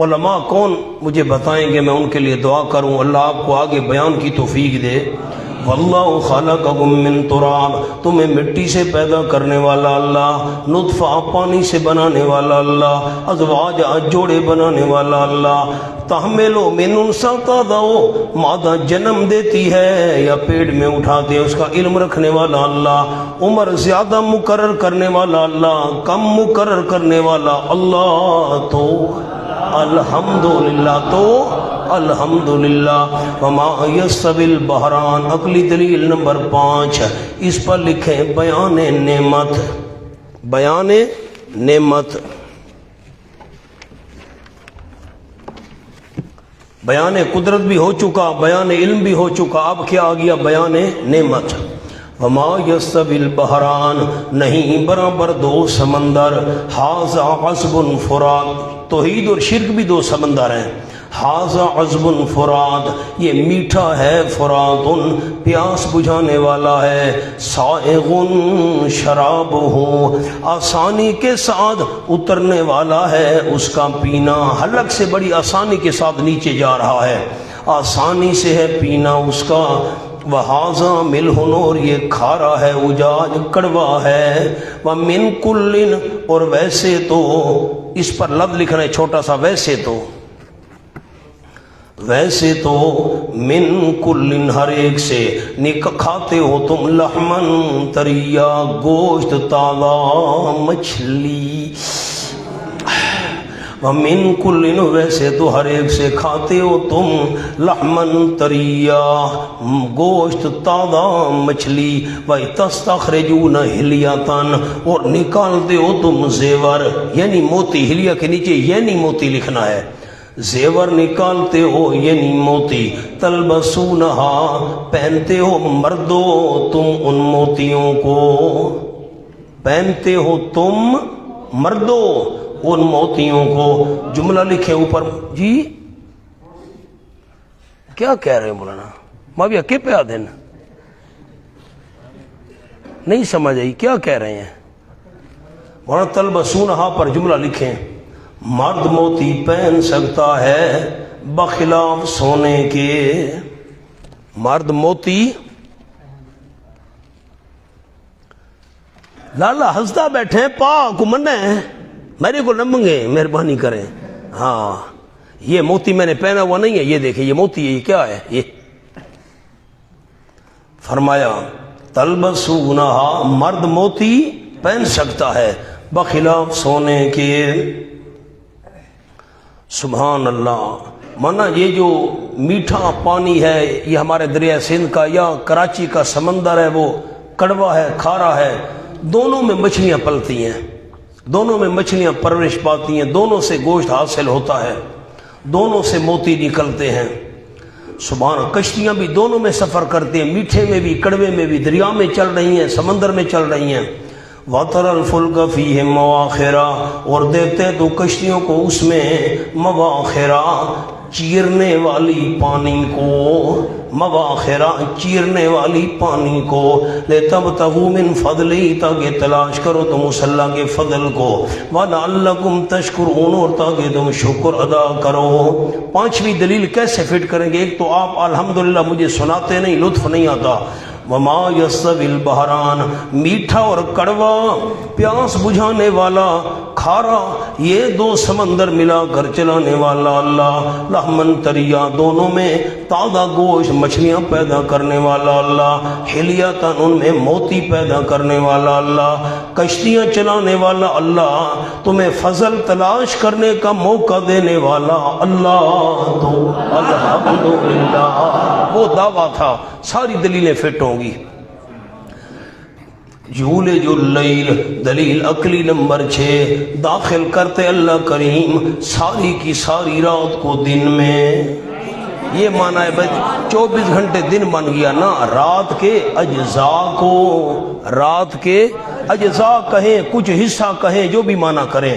علماء کون مجھے بتائیں گے، میں ان کے لیے دعا کروں، اللہ آپ کو آگے بیان کی توفیق دے۔ واللہ خلقکم من تراب، تمہیں مٹی سے پیدا کرنے والا اللہ، نطفہ پانی سے بنانے والا اللہ، ازواج جوڑے بنانے والا اللہ، تحملو من انسا تضعو، مادہ جنم دیتی ہے یا پیٹ میں اٹھاتے اس کا علم رکھنے والا اللہ، عمر زیادہ مقرر کرنے والا اللہ، کم مقرر کرنے والا اللہ، تو الحمدللہ، تو الحمدللہ۔ وما یستوی البحران، عقلی دلیل نمبر 5، اس پر لکھیں بیان نعمت، بیان نعمت، بیان قدرت بھی ہو چکا، بیان علم بھی ہو چکا، اب کیا آ گیا؟ بیان نعمت۔ وما یستوی البحران، نہیں برابر دو سمندر، ھذا عذب فرات، توحید اور شرک بھی دو سمندر ہیں، ھذا عذب فرات، یہ میٹھا ہے، فرات پیاس بجھانے والا ہے، سائغ شرابہ، آسانی کے ساتھ اترنے والا ہے اس کا پینا، حلق سے بڑی آسانی کے ساتھ نیچے جا رہا ہے، آسانی سے ہے پینا اس کا، وہذا ملح، اور یہ کھارا ہے، اجاج کڑوا ہے، ومن کل، اور ویسے تو، اس پر لفظ لکھنا ہے چھوٹا سا، ویسے تو، ویسے تو، من کل، ہر ایک سے، کھاتے ہو تم، لحمن طریا، گوشت تازہ، مچھلی، ومن کل، ویسے تو ہر ایک سے کھاتے ہو تم، لحمن طریا، گوشت تازہ مچھلی، وَتَسْتَخْرِجُونَ حِلْيَةً، اور نکالتے ہو تم زیور، یعنی موتی، ہلیہ کے نیچے یعنی موتی لکھنا ہے، زیور نکالتے ہو یعنی موتی، تلبسونہا، پہنتے ہو مردو تم ان موتیوں کو، پہنتے ہو تم مردو ان موتیوں کو، جملہ لکھے اوپر جی، کیا کہہ رہے ہیں مولانا مابیا کے پہ آدھن نہیں سمجھ آئی کیا کہہ رہے ہیں مولانا؟ تلبسونہا پر جملہ لکھیں، مرد موتی پہن سکتا ہے بخلاف سونے کے، مرد موتی، لالا ہنستا بیٹھے پاک منع ہے، میرے کو نہ منگے، مہربانی کریں، ہاں یہ موتی میں نے پہنا ہوا نہیں ہے، یہ دیکھیں یہ موتی ہے، یہ کیا ہے؟ یہ فرمایا تلبسونہا، مرد موتی پہن سکتا ہے بخلاف سونے کے، سبحان اللہ۔ مانا یہ جو میٹھا پانی ہے یہ ہمارے دریا سندھ کا یا کراچی کا سمندر ہے، وہ کڑوا ہے، کھارا ہے، دونوں میں مچھلیاں پلتی ہیں، دونوں میں مچھلیاں پرورش پاتی ہیں، دونوں سے گوشت حاصل ہوتا ہے، دونوں سے موتی نکلتے ہیں، سبحان، کشتیاں بھی دونوں میں سفر کرتی ہیں، میٹھے میں بھی، کڑوے میں بھی، دریا میں چل رہی ہیں، سمندر میں چل رہی ہیں، وَتَرَى الْفُلْكَ فِيهِ مَوَاخِرَ، اور دیتے تو کشتیوں کو اس میں، مواخرہ، چیرنے والی پانی کو، مواخرہ، چیرنے والی پانی کو، لِتَبْتَغُوا مِنْ فَضْلِهِ، تاکہ تلاش کرو تم اس اللہ کے فضل کو، وَلَعَلَّكُمْ تَشْكُرُونَ، اور تاکہ تم شکر ادا کرو۔ پانچویں دلیل کیسے فٹ کریں گے؟ ایک تو آپ الحمدللہ مجھے سناتے نہیں، لطف نہیں آتا، وما یستوی البحران، میٹھا اور کڑوا، پیاس بجھانے والا، کھارا، یہ دو سمندر ملا کر چلانے والا اللہ، لحمن طریا، دونوں میں تازہ گوشت، مچھلیاں پیدا کرنے والا اللہ، حلیتاً، ان میں موتی پیدا کرنے والا اللہ، کشتیاں چلانے والا اللہ، تمہیں فضل تلاش کرنے کا موقع دینے والا اللہ، تو الحمدللہ۔ وہ دعویٰ تھا، ساری دلیلیں فٹ ہوں گی۔ یولج اللیل، دلیل عقلی نمبر 6، داخل کرتے اللہ کریم ساری کی ساری رات کو دن میں، یہ معنی ہے بھائی 24 گھنٹے دن بن گیا نا، رات کے اجزاء کو، رات کے اجزاء کہیں، کچھ حصہ کہیں، جو بھی معنی کریں،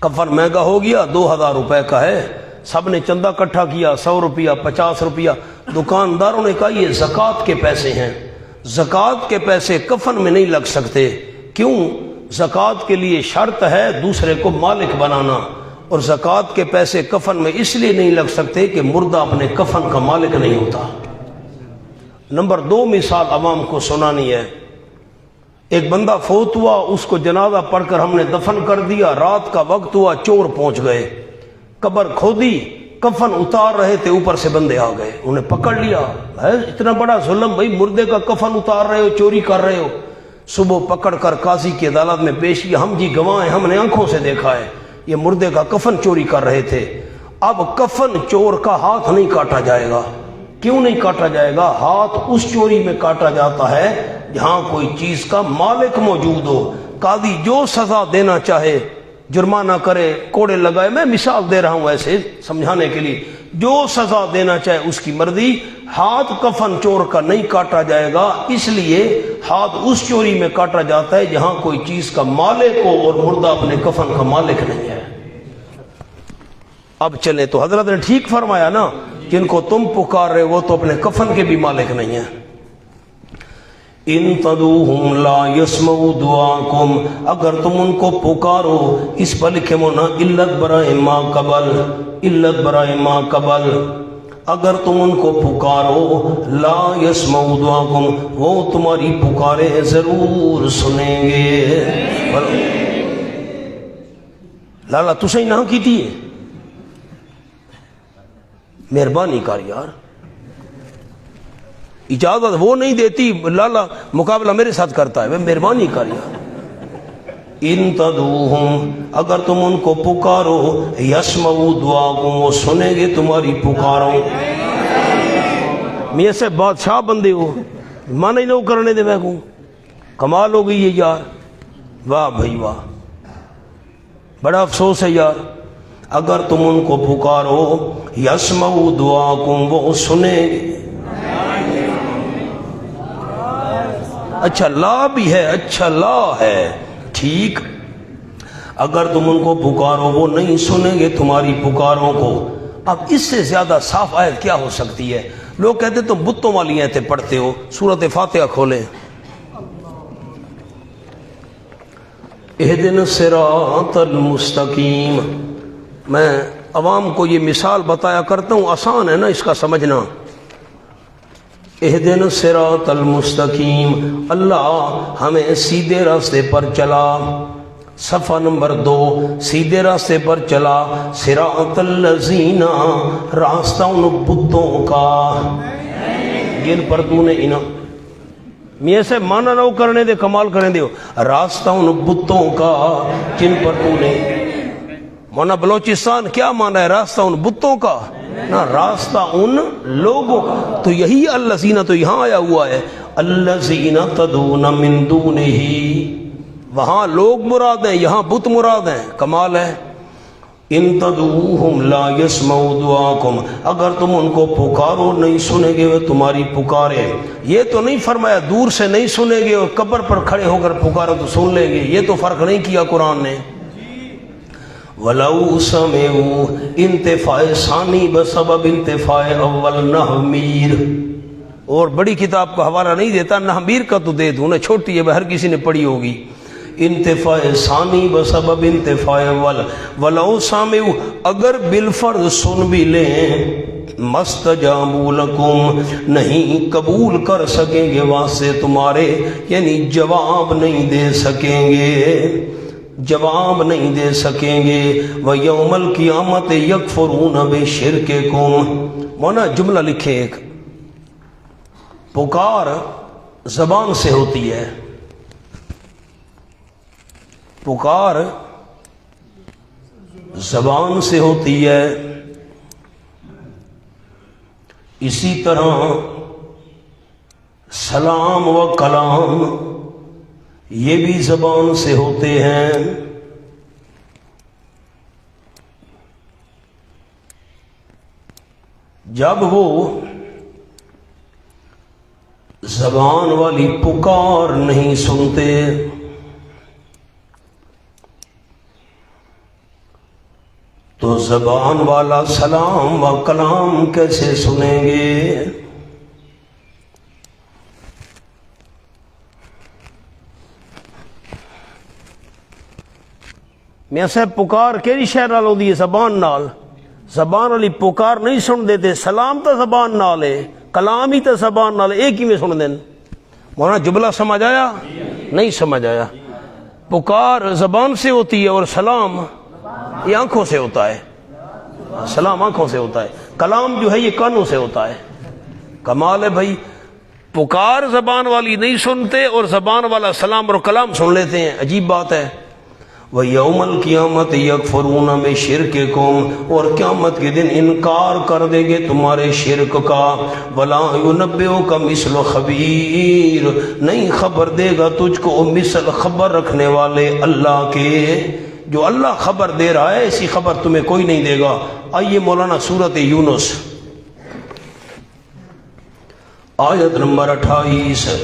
کفن مہنگا ہو گیا، 2000 روپے کا ہے، سب نے چندہ اکٹھا کیا، 100 روپیہ 50 روپیہ، دکانداروں نے کہا یہ زکوٰۃ کے پیسے ہیں، زکوٰۃ کے پیسے کفن میں نہیں لگ سکتے، کیوں؟ زکوٰۃ کے لیے شرط ہے دوسرے کو مالک بنانا، اور زکوٰۃ کے پیسے کفن میں اس لیے نہیں لگ سکتے کہ مردہ اپنے کفن کا مالک نہیں ہوتا۔ نمبر 2 مثال عوام کو سنانی ہے۔ ایک بندہ فوت ہوا، اس کو جنازہ پڑھ کر ہم نے دفن کر دیا، رات کا وقت ہوا، چور پہنچ گئے، قبر کھودی، کفن اتار رہے تھے، اوپر سے بندے آ گئے، انہیں پکڑ لیا۔ ہے اتنا بڑا ظلم بھائی، مردے کا کفن اتار رہے ہو، چوری کر رہے ہو۔ صبح پکڑ کر قاضی کی عدالت میں پیش کیا، ہم جی گواہ ہیں، ہم نے آنکھوں سے دیکھا ہے یہ مردے کا کفن چوری کر رہے تھے۔ اب کفن چور کا ہاتھ نہیں کاٹا جائے گا۔ کیوں نہیں کاٹا جائے گا؟ ہاتھ اس چوری میں کاٹا جاتا ہے جہاں کوئی چیز کا مالک موجود ہو۔ قاضی جو سزا دینا چاہے، جرمانہ کرے، کوڑے لگائے، میں مثال دے رہا ہوں ایسے سمجھانے کے لیے، جو سزا دینا چاہے اس کی مرضی، ہاتھ کفن چور کا نہیں کاٹا جائے گا، اس لیے ہاتھ اس چوری میں کاٹا جاتا ہے جہاں کوئی چیز کا مالک ہو اور مردہ اپنے کفن کا مالک نہیں ہے۔ اب چلیں تو حضرت نے ٹھیک فرمایا نا، جن کو تم پکار رہے وہ تو اپنے کفن کے بھی مالک نہیں ہیں۔ ان تدعوہم لا یسمعوا دعاکم، اگر تم ان کو پکارو، اس پر لکھے مونا علت برائے ما قبل، علت برائے ما قبل، اگر تم ان کو پکارو، لا یسمعوا دعاکم، وہ تمہاری پکارے ضرور سنیں گے۔ لالا تسیں نہ کی تھی، مہربانی کر یار، اجازت وہ نہیں دیتی، لالا مقابلہ میرے ساتھ کرتا ہے، مہربانی کر یار۔ ان تدعوہم، اگر تم ان کو پکارو، یسمعوا دعاکم، وہ سنیں گے تمہاری پکاروں۔ میں سے بادشاہ بندے ہو، مانا ہی نہ کرنے دے، میں کہوں کمال ہو گئی ہے یار، واہ بھائی واہ، بڑا افسوس ہے یار۔ اگر تم ان کو پکارو، یسمعوا دعاکم، وہ سنیں گے۔ اچھا لا بھی ہے، اچھا لا ہے، ٹھیک، اگر تم ان کو پکارو وہ نہیں سنیں گے تمہاری پکاروں کو۔ اب اس سے زیادہ صاف آیت کیا ہو سکتی ہے؟ لوگ کہتے تم بتوں والی آیتیں پڑھتے ہو، سورۃ فاتحہ کھولیں، اہدنا الصراط المستقیم۔ میں عوام کو یہ مثال بتایا کرتا ہوں، آسان ہے نا اس کا سمجھنا۔ اہدنا الصراط المستقیم، اللہ ہمیں سیدھے راستے پر چلا۔ صفحہ نمبر 2، سیدھے راستے پر چلا، صراط الذین، راستہ ان بتوں کا جن پر تو نے میں سے مانا نہ کرنے دے، کمال کرنے دے، راستہ ان بتوں کا جن پر تو نے۔ مونا بلوچستان کیا مانا ہے راستہ ان بتوں کا؟ نہ، راستہ ان لوگوں کا۔ تو یہی الذین تو یہاں آیا ہوا ہے، الذین تدعون من دونہ، وہاں لوگ مراد ہیں، یہاں بت مراد ہیں، کمال ہے۔ ان تدعوہم لا یسمعوا دعاکم، اگر تم ان کو پکارو نہیں سنیں گے وہ تمہاری پکارے۔ یہ تو نہیں فرمایا دور سے نہیں سنیں گے اور قبر پر کھڑے ہو کر پکارو تو سن لیں گے، یہ تو فرق نہیں کیا قرآن نے۔ وَلَوْ سَمِعُوا، انتفاع ثانی بسبب انتفاع اول نحمیر، اور بڑی کتاب کا حوالہ نہیں دیتا، نحمیر کا تو دے دوں نا، چھوٹی ہے ہر کسی نے پڑھی ہوگی۔ انتفاع ثانی بسبب انتفاع اول، وَلَوْ سَمِعُوا، اگر بالفرض سن بھی لیں، مَسْتَجَابُوا لَكُمْ، نہیں قبول کر سکیں گے واسطے تمہارے، یعنی جواب نہیں دے سکیں گے، جواب نہیں دے سکیں گے۔ وَيَوْمَ الْقِيَامَةِ يَكْفُرُونَ بِشِرْكِكُمْ، مونا جملہ لکھیں ایک، پکار زبان سے ہوتی ہے، پکار زبان سے ہوتی ہے، اسی طرح سلام و کلام یہ بھی زبان سے ہوتے ہیں۔ جب وہ زبان والی پکار نہیں سنتے تو زبان والا سلام و کلام کیسے سنیں گے؟ میاں صاحب پکار کیڑی شہر نال ہوندی ہے؟ زبان نال. زبان والی پکار نہیں سن دیتے. سلام تو زبان نال ہے, کلام ہی تو زبان نال, ایک ہی میں سن دین. مولانا جملہ سمجھ آیا؟ نہیں سمجھ آیا. پکار زبان سے ہوتی ہے اور سلام یہ آنکھوں سے ہوتا ہے. سلام آنکھوں سے ہوتا ہے, کلام جو ہے یہ کانوں سے ہوتا ہے. کمال ہے بھائی. پکار زبان والی نہیں سنتے اور زبان والا سلام اور کلام سن لیتے ہیں. عجیب بات ہے. وَيَوْمَ الْقِيَامَةِ يَكْفُرُونَ بِشِرْكِكُمْ, اور قیامت کے دن انکار کر دیں گے تمہارے شرک کا. وَلَا يُنَبِّئُكَ مِثْلُ خَبِيرٍ, نہیں خبر دے گا تجھ کو مثل خبر رکھنے والے اللہ کے. جو اللہ خبر دے رہا ہے ایسی خبر تمہیں کوئی نہیں دے گا. آئیے مولانا سورۃ یونس آیت نمبر 28.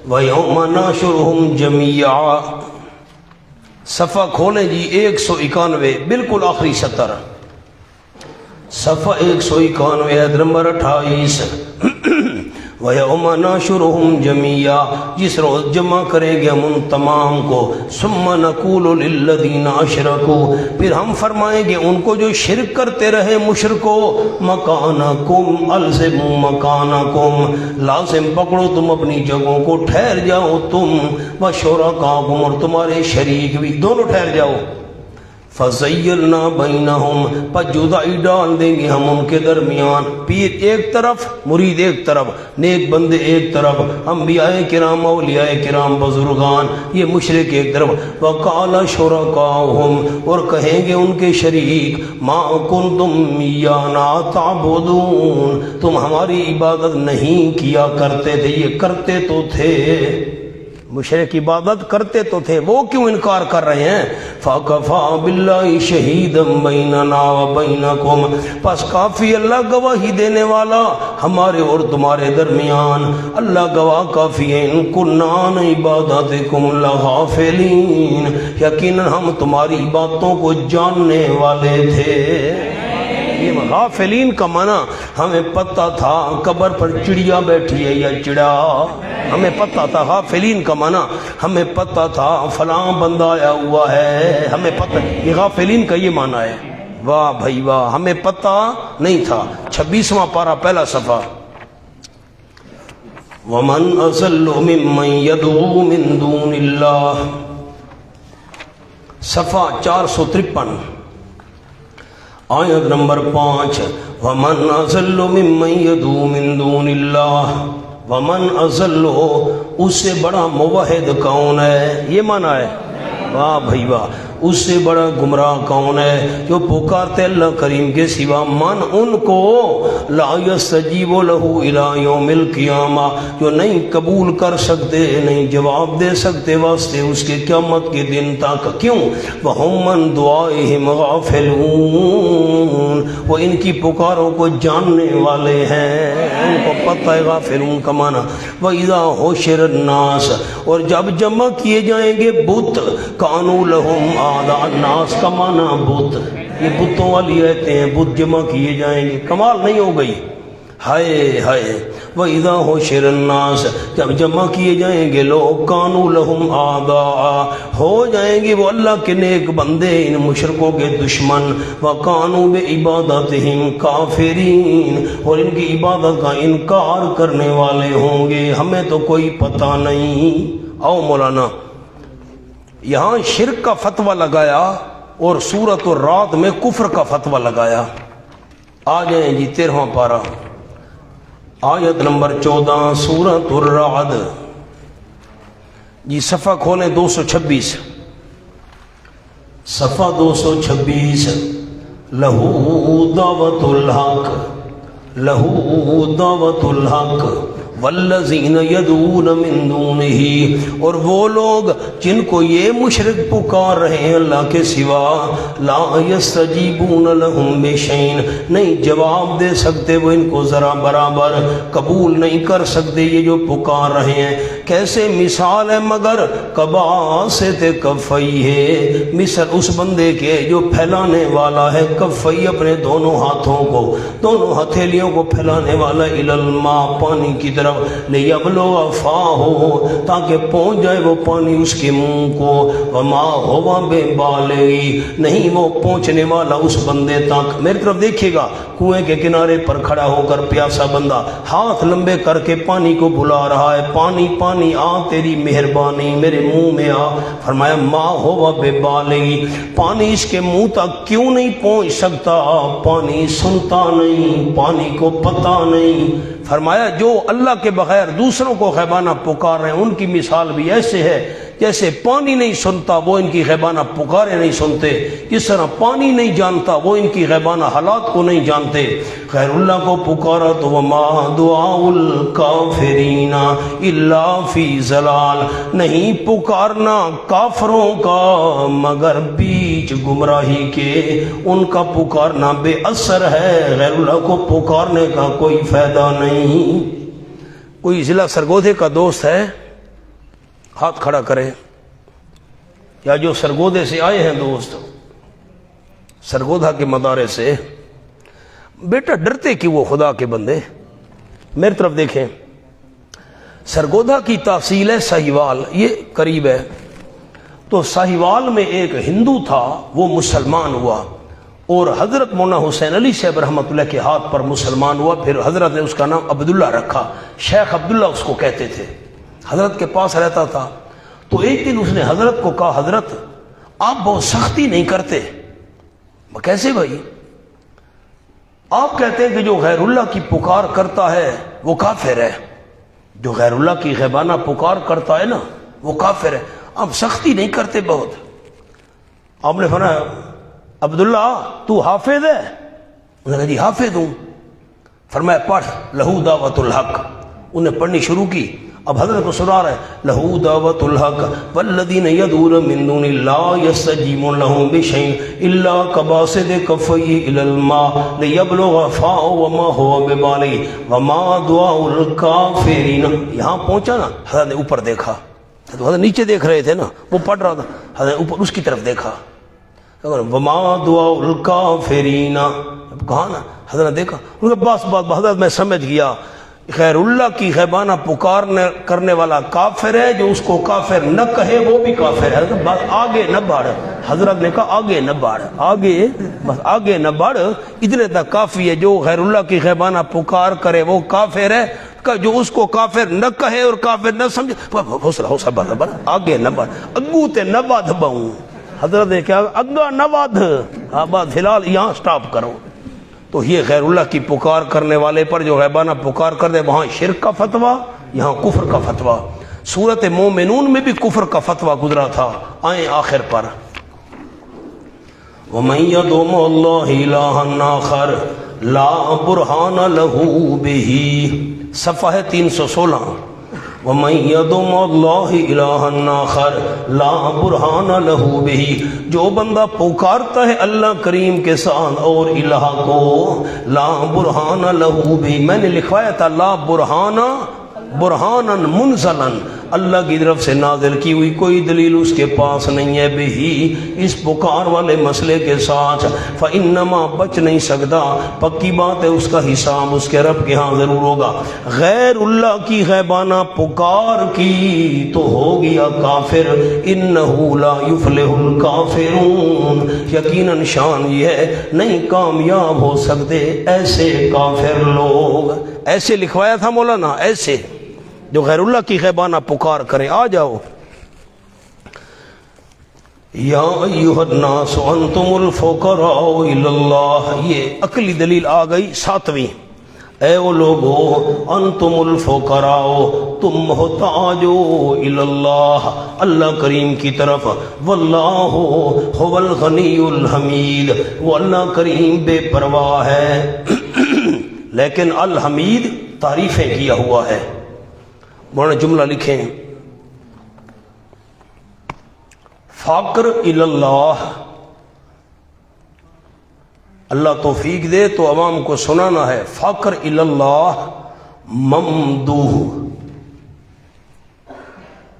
وَيَوْمَ نَحْشُرُهُمْ جَمِيعًا, صفحہ کھولیں جی 191, بالکل آخری سطر, صفحہ 191 عدد نمبر 28. وَيَوْمَ نَحْشُرُهُمْ جَمِيعًا, جس روز جمع کریں گے ہم ان تمام کو. ثُمَّ نَقُولُ لِلَّذِينَ أَشْرَكُوا, پھر ہم فرمائیں گے ان کو جو شرک کرتے رہے مشرکو, مَكَانَكُمْ أَلْزِمُوا مَكَانَكُمْ, لازم پکڑو تم اپنی جگہوں کو, ٹھہر جاؤ تم. وَشُرَكَاءَكُمْ, اور تمہارے شریک بھی, دونوں ٹھہر جاؤ. فَزَيَّلْنَا بَيْنَهُمْ, پر جدائی ڈال دیں گے ہم ان کے درمیان. پیر ایک طرف, مرید ایک طرف, نیک بندے ایک طرف, انبیاء کرام اولیاء کرام بزرگان, یہ مشرک ایک طرف. وَقَالَ شُرَكَاؤُهُمْ, اور کہیں گے ان کے شریک, مَا كُنْتُمْ إِيَّانَا تَعْبُدُونَ, تم ہماری عبادت نہیں کیا کرتے تھے. یہ کرتے تو تھے, مشرک عبادت کرتے تو تھے, وہ کیوں انکار کر رہے ہیں؟ فَكَفَى بِاللَّهِ شَهِيدًا بَيْنَنَا وَبَيْنَكُمْ, پس کافی اللہ گواہی دینے والا ہمارے اور تمہارے درمیان. اللہ گواہ کافی ہے. إِن كُنَّا عَنْ عِبَادَتِكُمْ لَغَافِلِينَ, یقیناً ہم تمہاری باتوں کو جاننے والے تھے. یہ غافلین کا معنی ہمیں پتہ تھا قبر پر چڑیا بیٹھی ہے یا چڑا, ہمیں پتہ تھا. غافلین کا معنی ہمیں پتہ تھا فلاں بندہ آیا ہوا ہے, ہمیں پتہ. یہ غافلین کا یہ معنی ہے. واہ بھائی واہ, ہمیں پتہ نہیں تھا. 26واں پارہ پہلا صفحہ. وَمَنْ أَضَلُّ مِمَّنْ يَدْعُو مِنْ دُونِ اللَّهِ, صفحہ 453 آیت نمبر 5. وَمَنْ أَضَلُّ مِمَّنْ يَدْعُو مِنْ دُونِ اللَّهِ, وَمَنْ أَضَلُّ, اس سے بڑا موحد کون ہے؟ یہ معنی ہے. واہ بھائی واہ, اس سے بڑا گمراہ کون ہے جو پکارتے اللہ کریم کے سوا. من, ان کو, لا یستجیب لہ الی یوم القیامہ, جو نہیں قبول کر سکتے, نہیں جواب دے سکتے واسطے اس کے قیامت کے دن تک. کیوں؟ وہم من دعائہم غافلون, وہ ان کی پکاروں کو جاننے والے ہیں, ان کو پتہ ہے. غافلون کا معنی. وَإِذَا حُشِرَ النَّاسَ, اور جب جمع کیے جائیں گے بت, کانوا لہم اعداء, الناس کا معنی بت, یہ بتوں والی آیتیں ہیں. بت جمع کیے جائیں گے, کمال نہیں ہو گئی؟ ہائے ہائے. وَإِذَا حُشِرَ النَّاسَ, جب جمع کیے جائیں گے لوگ, کانوا لہم اعداء, ہو جائیں گے وہ اللہ کے نیک بندے ان مشرکوں کے دشمن. وَكَانُوا بِعِبَادَتِهِمْ كَافِرِينَ, اور ان کی عبادت کا انکار کرنے والے ہوں گے. ہمیں تو کوئی پتہ نہیں. آؤ مولانا, یہاں شرک کا فتویٰ لگایا اور سورۃ الرعد میں کفر کا فتویٰ لگایا. آ جائیں جی 13واں پارہ آیت نمبر 14, سورۃ الرعد جی, صفحہ کھولیں 226, صفحہ 226. لہو دعوت الحق, لہو دعوت الحق والذین یدعون من دونہ, اور وہ لوگ جن کو یہ مشرک پکار رہے ہیں اللہ کے سوا. لا یستجیبون لہم بشیء, نہیں جواب دے سکتے وہ ان کو ذرا برابر, قبول نہیں کر سکتے یہ جو پکار رہے ہیں. کیسے مثال ہے مگر کباسط کفیہ، مثل اس بندے کے جو پھیلانے والا ہے کفیہ اپنے دونوں ہاتھوں کو، دونوں ہتھیلیوں کو پھیلانے والا الی الماء پانی کی طرف، لیبلغ فاہ تاکہ پہنچ جائے وہ پانی اس کے منہ کو، وما ہوا ببالغ نہیں وہ پہنچنے والا اس بندے تک۔ میری طرف دیکھیے گا، کنویں کے کنارے پر کھڑا ہو کر پیاسا بندہ ہاتھ لمبے کر کے پانی کو بلا رہا ہے، پانی پانی آ تیری مہربانی میرے منہ میں آ۔ فرمایا ما ہوا ببالغ پانی اس کے منہ تک کیوں نہیں پہنچ سکتا؟ پانی سنتا نہیں، پانی کو پتہ نہیں۔ فرمایا جو اللہ کے بغیر دوسروں کو غیبانہ پکار رہے ہیں ان کی مثال بھی ایسے ہے جیسے پانی نہیں سنتا وہ ان کی غیبانہ پکارے نہیں سنتے، جس طرح پانی نہیں جانتا وہ ان کی غیبانہ حالات کو نہیں جانتے۔ غیر اللہ کو پکارا تو وما دعاء الکافرین الا فی ضلال نہیں پکارنا کافروں کا مگر بیچ گمراہی کے، ان کا پکارنا بے اثر ہے، غیر اللہ کو پکارنے کا کوئی فائدہ نہیں۔ کوئی ضلع سرگودھے کا دوست ہے ہاتھ کھڑا کرے، یا جو سرگودھے سے آئے ہیں دوست، سرگودھا کے مدارے سے، بیٹا ڈرتے کہ وہ خدا کے بندے؟ میری طرف دیکھیں، سرگودھا کی تحصیل ہے ساہیوال، یہ قریب ہے، تو ساہیوال میں ایک ہندو تھا وہ مسلمان ہوا، اور حضرت مولانا حسین علی صاحب رحمۃ اللہ کے ہاتھ پر مسلمان ہوا، پھر حضرت نے اس کا نام عبداللہ رکھا، شیخ عبداللہ اس کو کہتے تھے، حضرت کے پاس رہتا تھا۔ تو ایک دن اس نے حضرت کو کہا حضرت آپ بہت سختی نہیں کرتے؟ کیسے بھائی؟ آپ کہتے ہیں کہ جو غیر اللہ کی پکار کرتا ہے وہ کافر ہے، جو غیر اللہ کی غیبانہ پکار کرتا ہے نا وہ کافر ہے، آپ سختی نہیں کرتے بہت؟ آپ نے فرمایا عبداللہ تو حافظ ہے؟ انہوں نے کہا جی حافظ ہوں۔ فرمایا پڑھ لہو دعوت الحق، انہیں پڑھنی شروع کی۔ اب حضرت کو سنا رہا ہے لہو دعوت الحق والذین یدعون من دون اللہ یستجیبون لهم بشیء الا کباسط کفیہ الی الماء لیبلغ فاہ وما هو ببالغ وما دعاء الکافرین۔ یہاں پہنچا نا، حضرت نے اوپر دیکھا، حضرت نیچے دیکھ رہے تھے نا، وہ پڑھ رہا تھا، حضرت اوپر اس کی طرف دیکھا، وما دعاء الکافرین، کہا نا، حضرت نے دیکھا، ان کا بس حضرت میں سمجھ گیا غیر اللہ کی غیبانہ پکارنے کرنے والا کافر ہے، جو اس کو کافر نہ کہے وہ بھی کافر ہے۔ بس آگے نہ بڑھ، حضرت نے کہا آگے نہ بڑھ، آگے بس آگے نہ بڑھ، اتنے تک کافی ہے۔ جو غیر اللہ کی غیبانہ پکار کرے وہ کافر ہے، جو اس کو کافر نہ کہے اور کافر نہ سمجھے، حوصلہ بڑھ، آگے نہ بڑھ، اگو تے نہ بادھ بہوں۔ حضرت نے کہا اگا نہ بادھ، بس فی الحال یہاں سٹاپ کرو۔ تو یہ غیر اللہ کی پکار کرنے والے پر جو غیبانہ پکار کر دے، وہاں شرک کا فتویٰ، یہاں کفر کا فتویٰ۔ سورۃ مومنون میں بھی کفر کا فتویٰ گزرا تھا۔ آئیں آخر پر وَمَن يَدْعُ مَعَ اللَّهِ إِلَٰهًا آخَرَ لَا بُرْهَانَ لَهُ بِهِ، صفحہ 316۔ وَمَن يَدْعُ مَعَ اللَّهِ إِلَٰهًا آخَرَ لَا بُرْهَانَ لَهُ بِهِ، جو بندہ پکارتا ہے اللہ کریم کے ساتھ اور الہ کو، لا برہان لہو بھی، میں نے لکھوایا تھا لا برہانا برہانا منزلا، اللہ کی طرف سے نازل کی ہوئی کوئی دلیل اس کے پاس نہیں ہے، بھی اس پکار والے مسئلے کے ساتھ، فإنما بچ نہیں سکتا، پکی بات ہے اس کا حساب اس کے رب کے ہاں ضرور ہوگا۔ غیر اللہ کی غیبانہ پکار کی تو ہو گیا کافر، انہ لا یفلح الکافرون، یقیناً شان یہ ہے نہیں کامیاب ہو سکتے ایسے کافر لوگ۔ ایسے لکھوایا تھا مولانا، ایسے جو غیر اللہ کی غیبانہ پکار کریں۔ آ جاؤ، یا ایھا الناس انتم الفقراء الی اللہ، یہ عقلی دلیل آ گئی 7ویں۔ اے وہ لوگو انتم الفقراء، تم محتاج ہو الی اللہ، اللہ کریم کی طرف، واللہ هو الغنی الحمید، وہ اللہ کریم بے پرواہ ہے لیکن الحمید تعریفیں کیا ہوا ہے۔ مولانا جملہ لکھیں، فقر الی اللہ، اللہ توفیق دے تو عوام کو سنانا ہے، فقر الی اللہ ممدوح،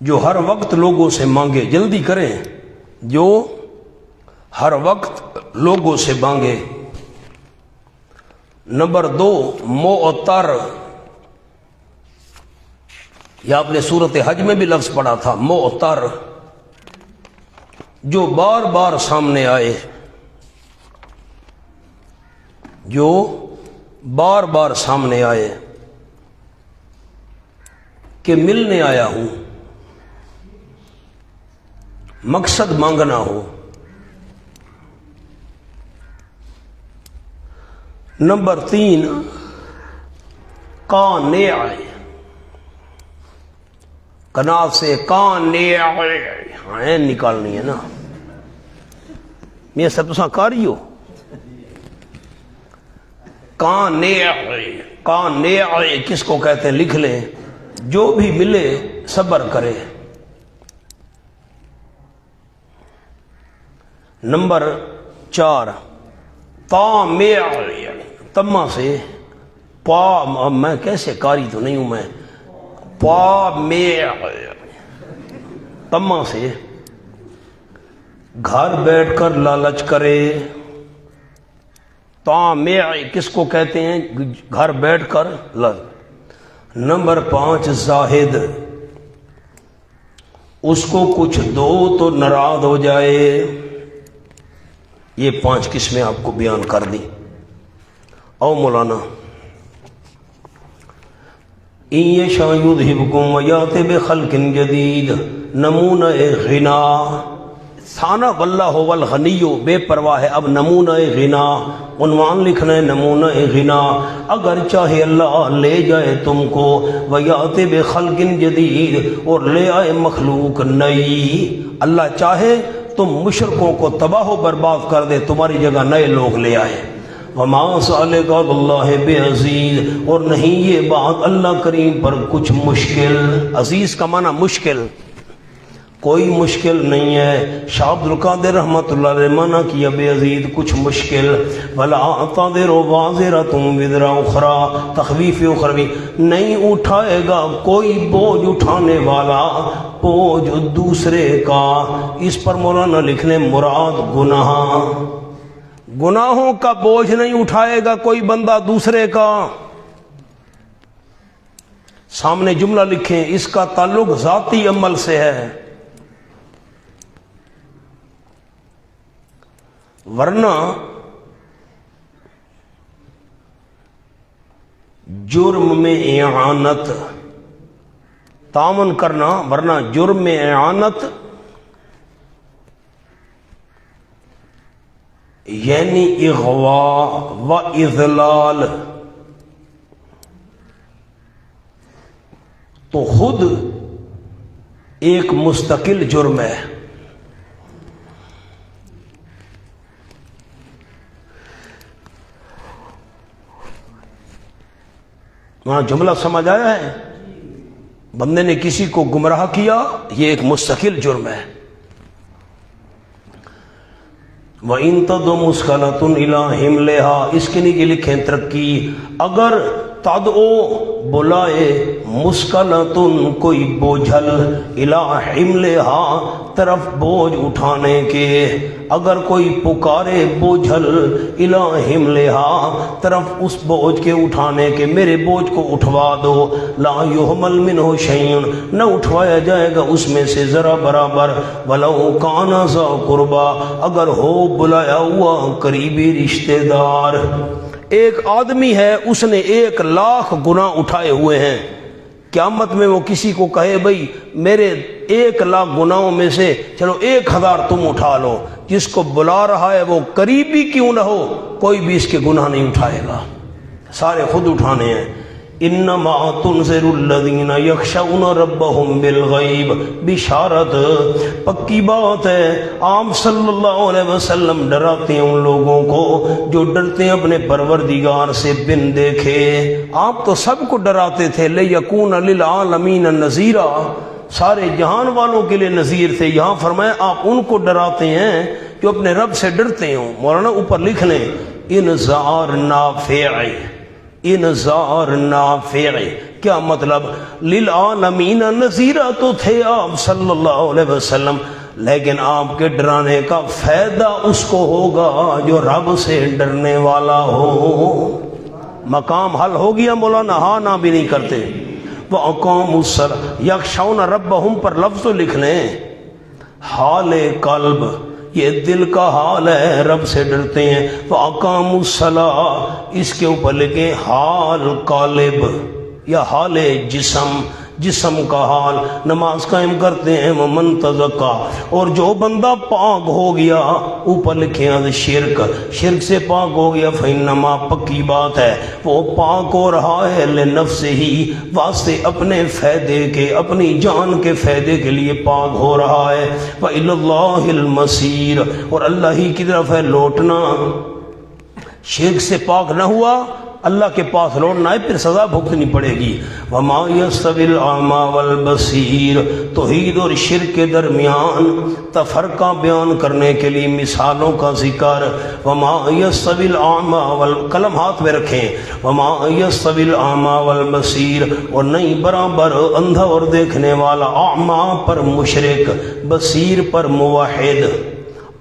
جو ہر وقت لوگوں سے مانگے، جلدی کریں، جو ہر وقت لوگوں سے مانگے۔ نمبر 2 معتر، یہ آپ نے سورۃ حج میں بھی لفظ پڑھا تھا، معتر، جو بار بار سامنے آئے، جو بار بار سامنے آئے کہ ملنے آیا ہوں، مقصد مانگنا ہو۔ نمبر 3 قانع، کناف سے قانع عین نکالنی ہے نا، میں سب تساں کاری ہو۔ قانع، قانع کس کو کہتے ہیں لکھ لیں، جو بھی ملے صبر کرے۔ نمبر 4 طامع، تما سے پا، میں کیسے کاری تو نہیں ہوں میں، طامع، تما سے گھر بیٹھ کر لالچ کرے۔ طامع کس کو کہتے ہیں، گھر بیٹھ کر لالچ۔ نمبر 5 زاہد، اس کو کچھ دو تو ناراض ہو جائے۔ یہ 5 قسمیں آپ کو بیان کر دی۔ او مولانا ان یشاء یذھبکم ویأت بخلق جدید، نمونہ غنا، ثانہ واللہ هو الغنی، بے پرواہ ہے۔ اب نمونہ غنا، عنوان لکھنا ہے نمونہ غنا، اگر چاہے اللہ لے جائے تم کو، ویأت بخلق جدید، اور لے آئے مخلوق نئی، اللہ چاہے تم مشرکوں کو تباہ و برباد کر دے، تمہاری جگہ نئے لوگ لے آئے۔ وما ذلک علی اللہ بعزیز، اور نہیں یہ بات اللہ کریم پر کچھ مشکل۔ عزیز کا معنی مشکل، کوئی مشکل نہیں ہے۔ شاہ عبد القادر رحمۃ اللہ علیہ معنی کیا بے عزیز کچھ مشکل۔ ولا تذر وازرۃ وزر اخری، تخویف اخروی، نہیں اٹھائے گا کوئی بوجھ اٹھانے والا بوجھ دوسرے کا۔ اس پر مولانا لکھ لیں مراد گناہ، گناہوں کا بوجھ نہیں اٹھائے گا کوئی بندہ دوسرے کا۔ سامنے جملہ لکھیں، اس کا تعلق ذاتی عمل سے ہے، ورنہ جرم میں اعانت، تعاون کرنا، ورنہ جرم میں اعانت یعنی اغوا و اضلال، تو خود ایک مستقل جرم ہے۔ وہاں جملہ سمجھ آیا ہے؟ بندے نے کسی کو گمراہ کیا، یہ ایک مستقل جرم ہے۔ وَإِن تَدْعُ مُثْقَلَةٌ إِلَىٰ حِمْلِهَا، اس کے نیچے لکھیں ترقی، اگر تدعو بلائے مُثْقَلَةٌ کوئی بوجھل، إِلَىٰ حِمْلِهَا طرف بوجھ اٹھانے کے، اگر کوئی پکارے بوجھل إِلَىٰ حِمْلِهَا طرف اس بوجھ کے اٹھانے کے، میرے بوجھ کو اٹھوا دو، لَا يُحْمَلْ مِنْهُ شَيْءٌ، نہ اٹھوایا جائے گا اس میں سے ذرا برابر، وَلَوْ كَانَ ذَا قُرْبَىٰ، اگر ہو بلایا ہوا قریبی رشتہ دار۔ ایک آدمی ہے، اس نے 1,00,000 گناہ اٹھائے ہوئے ہیں، قیامت میں وہ کسی کو کہے بھئی میرے 1,00,000 گناہوں میں سے چلو 1,000 تم اٹھا لو، جس کو بلا رہا ہے وہ قریبی کیوں نہ ہو، کوئی بھی اس کے گناہ نہیں اٹھائے گا، سارے خود اٹھانے ہیں۔ انما تنذر الذین یخشون ربهم بالغیب، بشارت پکی بات ہے، آپ صلی اللہ علیہ وسلم ڈراتے ہیں ان لوگوں کو جو ڈرتے ہیں اپنے پروردگار سے بن دیکھے۔ آپ تو سب کو ڈراتے تھے، لیکون للعالمین نذیرا، سارے جہان والوں کے لیے نذیر تھے، یہاں فرمایا آپ ان کو ڈراتے ہیں جو اپنے رب سے ڈرتے ہوں۔ مولانا اوپر لکھ لیں انذار نافع، انذار نافع، کیا مطلب؟ للعالمین نذیرہ تو تھے آپ صلی اللہ علیہ وسلم، لیکن آپ کے ڈرانے کا فائدہ اس کو ہوگا جو رب سے ڈرنے والا ہو۔ مقام حل ہو گیا مولانا، ہاں نہ بھی نہیں کرتے۔ وَأَقَامُوا الصَّلَاةَ یخشون ربہم پر لفظ تو لکھ لیں، حال قلب، یہ دل کا حال ہے، رب سے ڈرتے ہیں۔ وَأَقَامُوا الصَّلَاةَ اس کے اوپر لکھیں حال قالب یا حال جسم، جسم کا حال، نماز قائم کرتے ہیں۔ وَمَن تَزَكَّىٰ اور جو بندہ پاک ہو گیا، اوپر لکھیں از شرک، شرک سے پاک ہو گیا، فَإِنَّمَا پکی بات ہے وہ پاک ہو رہا ہے لِنَفْسِهِ واسطے اپنے فائدے کے، اپنی جان کے فائدے کے لیے پاک ہو رہا ہے۔ وَإِلَى اللَّهِ الْمَصِيرُ اور اللہ ہی کی طرف ہے لوٹنا۔ شرک سے پاک نہ ہوا، اللہ کے پاس لوٹنا ہے، پھر سزا بھگتنی پڑے گی۔ وَمَا يَسْتَوِي الْأَعْمَى وَالْبَصِيرُ توحید اور شرک کے درمیان تفرقہ بیان کرنے کے لیے مثالوں کا ذکر۔ وَمَا يَسْتَوِي الْأَعْمَى قلم ہاتھ میں رکھیں، وَمَا يَسْتَوِي الْأَعْمَى وَالْبَصِيرُ اور نہیں برابر اندھا اور دیکھنے والا، اعمیٰ پر مشرک، بصیر پر موحد،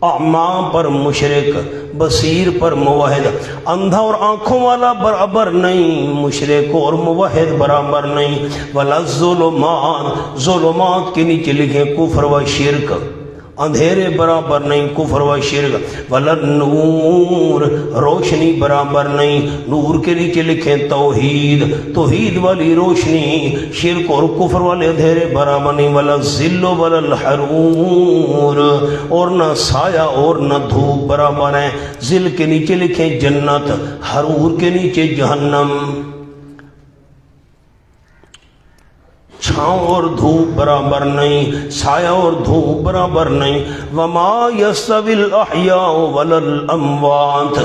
اعمیٰ پر مشرک، بصیر پر موحد۔ اندھا اور آنکھوں والا برابر نہیں، مشرک اور موحد برابر نہیں۔ ولا الظلمات ظلمات کے نیچے لکھیں کفر و شرک، اندھیرے برابر نہیں، کفر و شرک۔ ولا النور روشنی برابر نہیں، نور کے نیچے لکھیں توحید، توحید والی روشنی، شرک اور کفر والے اندھیرے برابر نہیں۔ ولا الظل ولا الحرور اور نہ سایہ اور نہ دھوپ برابر ہیں۔ ظل کے نیچے لکھیں جنت، حرور کے نیچے جہنم، چھاؤں اور دھوپ برابر نہیں، سایہ اور دھوپ برابر نہیں۔ وما یستوی الاحیاء ولا الاموات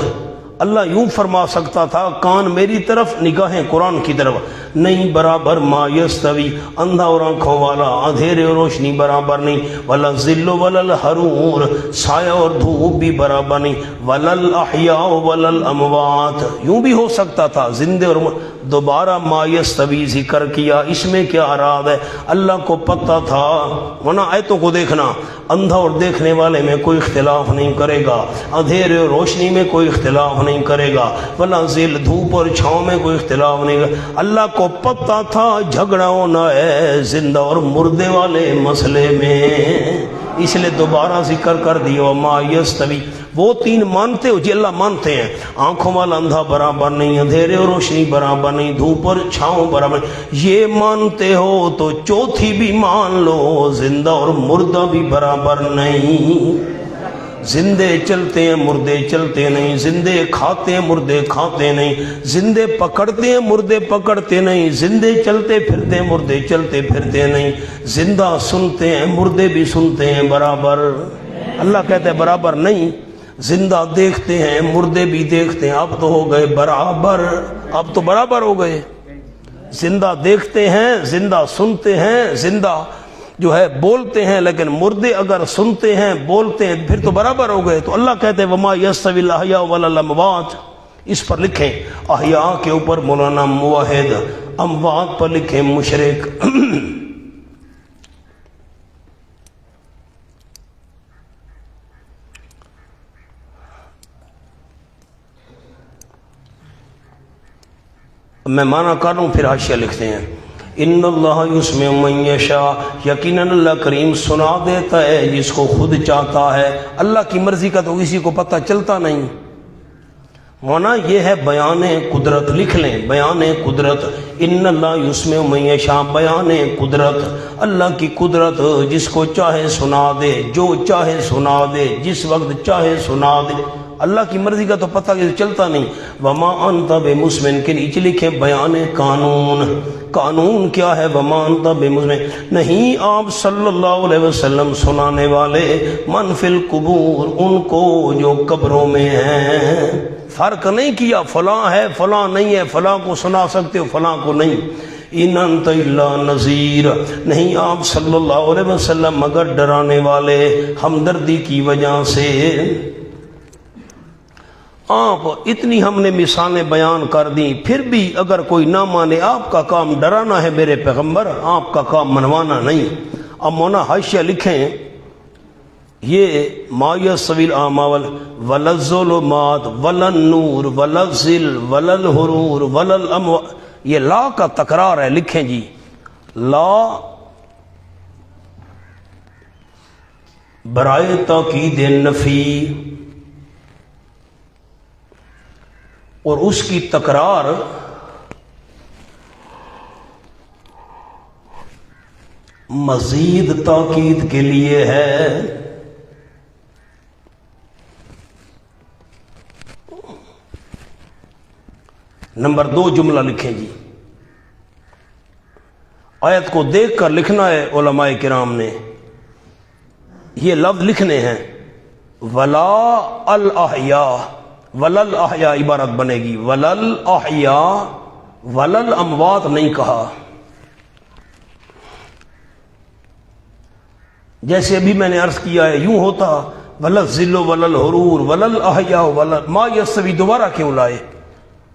اللہ یوں فرما سکتا تھا، کان میری طرف، نگاہیں قرآن کی طرف، نہیں برابر۔ ما یستوی اندھا اور آنکھوں والا، اندھیرے اور روشنی برابر نہیں۔ ولا الظل ولا الحرور سایہ اور دھوپ بھی برابر نہیں۔ ولا الاحیاء ولا الاموات یوں بھی ہو سکتا تھا زندے اور دوبارہ ما یستوی ذکر کیا، اس میں کیا اراد ہے؟ اللہ کو پتہ تھا، ورنہ آیتوں کو دیکھنا، اندھا اور دیکھنے والے میں کوئی اختلاف نہیں کرے گا، اندھیرے اور روشنی میں کوئی اختلاف نہیں کرے گا، ولا ذل دھوپ اور چھاؤں میں کوئی اختلاف نہیں کرے گا۔ اللہ کو پتہ تھا جھگڑا ہونا ہے زندہ اور مردے والے مسئلے میں، اس لیے دوبارہ ذکر کر دیا۔ ما یستوی وہ تین مانتے ہو جی، اللہ مانتے ہیں، آنکھوں والا اندھا برابر نہیں، اندھیرے اور روشنی برابر نہیں، دھوپ اور چھاؤں برابر نہیں، یہ مانتے ہو تو چوتھی بھی مان لو، زندہ اور مردہ بھی برابر نہیں۔ زندے چلتے ہیں مردے چلتے نہیں، زندے کھاتے ہیں مردے کھاتے نہیں، زندے پکڑتے ہیں مردے پکڑتے نہیں، زندے چلتے پھرتے ہیں مردے چلتے پھرتے نہیں، زندہ سنتے ہیں مردے بھی سنتے ہیں برابر۔ اللہ کہتے ہیں برابر نہیں، زندہ دیکھتے ہیں مردے بھی دیکھتے ہیں، اب تو ہو گئے برابر، اب تو برابر ہو گئے۔ زندہ دیکھتے ہیں، زندہ سنتے ہیں، زندہ جو ہے بولتے ہیں، لیکن مردے اگر سنتے ہیں بولتے ہیں پھر تو برابر ہو گئے۔ تو اللہ کہتے ہیں وما یستوی الاحیاء ولا الاموات، اس پر لکھیں احیاء کے اوپر مولانا موحد، اموات پر لکھیں مشرک۔ میں معنی کر رہا ہوں پھر حاشیہ لکھتے ہیں۔ ان اللہ یسمع من یشاء یقیناً اللہ کریم سنا دیتا ہے جس کو خود چاہتا ہے۔ اللہ کی مرضی کا تو کسی کو پتہ چلتا نہیں، مانا یہ ہے بیان قدرت، لکھ لیں بیان قدرت۔ ان اللہ یسمع من یشاء بیان قدرت، اللہ کی قدرت جس کو چاہے سنا دے، جو چاہے سنا دے، جس وقت چاہے سنا دے۔ اللہ کی مرضی کا تو پتہ چلتا نہیں۔ وما انت بمسمع کے نیچے لکھیں بیان قانون، قانون کیا ہے؟ وما انت بمسمع نہیں آپ صلی اللہ علیہ وسلم سنانے والے من فی القبور ان کو جو قبروں میں ہیں۔ فرق نہیں کیا فلاں ہے فلاں نہیں ہے، فلاں کو سنا سکتے ہو فلاں کو نہیں۔ ان انت الا نذیر نہیں آپ صلی اللہ علیہ وسلم مگر ڈرانے والے، ہمدردی کی وجہ سے۔ آپ اتنی ہم نے مثالیں بیان کر دیں، پھر بھی اگر کوئی نہ مانے، آپ کا کام ڈرانا ہے میرے پیغمبر، آپ کا کام منوانا نہیں۔ اب مونا حاشیہ لکھیں، یہ ما یستوی الاعمی ولا الظلمات ولا النور ولا الظل ولا الحرور ولا الاموات، یہ لا کا تکرار ہے، لکھیں جی، لا برائے تاکید نفی، اور اس کی تکرار مزید تاکید کے لیے ہے۔ نمبر 2 جملہ لکھیں جی، آیت کو دیکھ کر لکھنا ہے علماء کرام نے، یہ لفظ لکھنے ہیں، ولا الاحیاء، ولا الاحیاء عبارت بنے گی، ولا الاحیاء، ولا الاموات نہیں کہا۔ جیسے ابھی میں نے عرض کیا ہے، یوں ہوتا ولا الظل ولا الحرور ولا الاحیاء ولا ما یستوی، دوبارہ کیوں لائے؟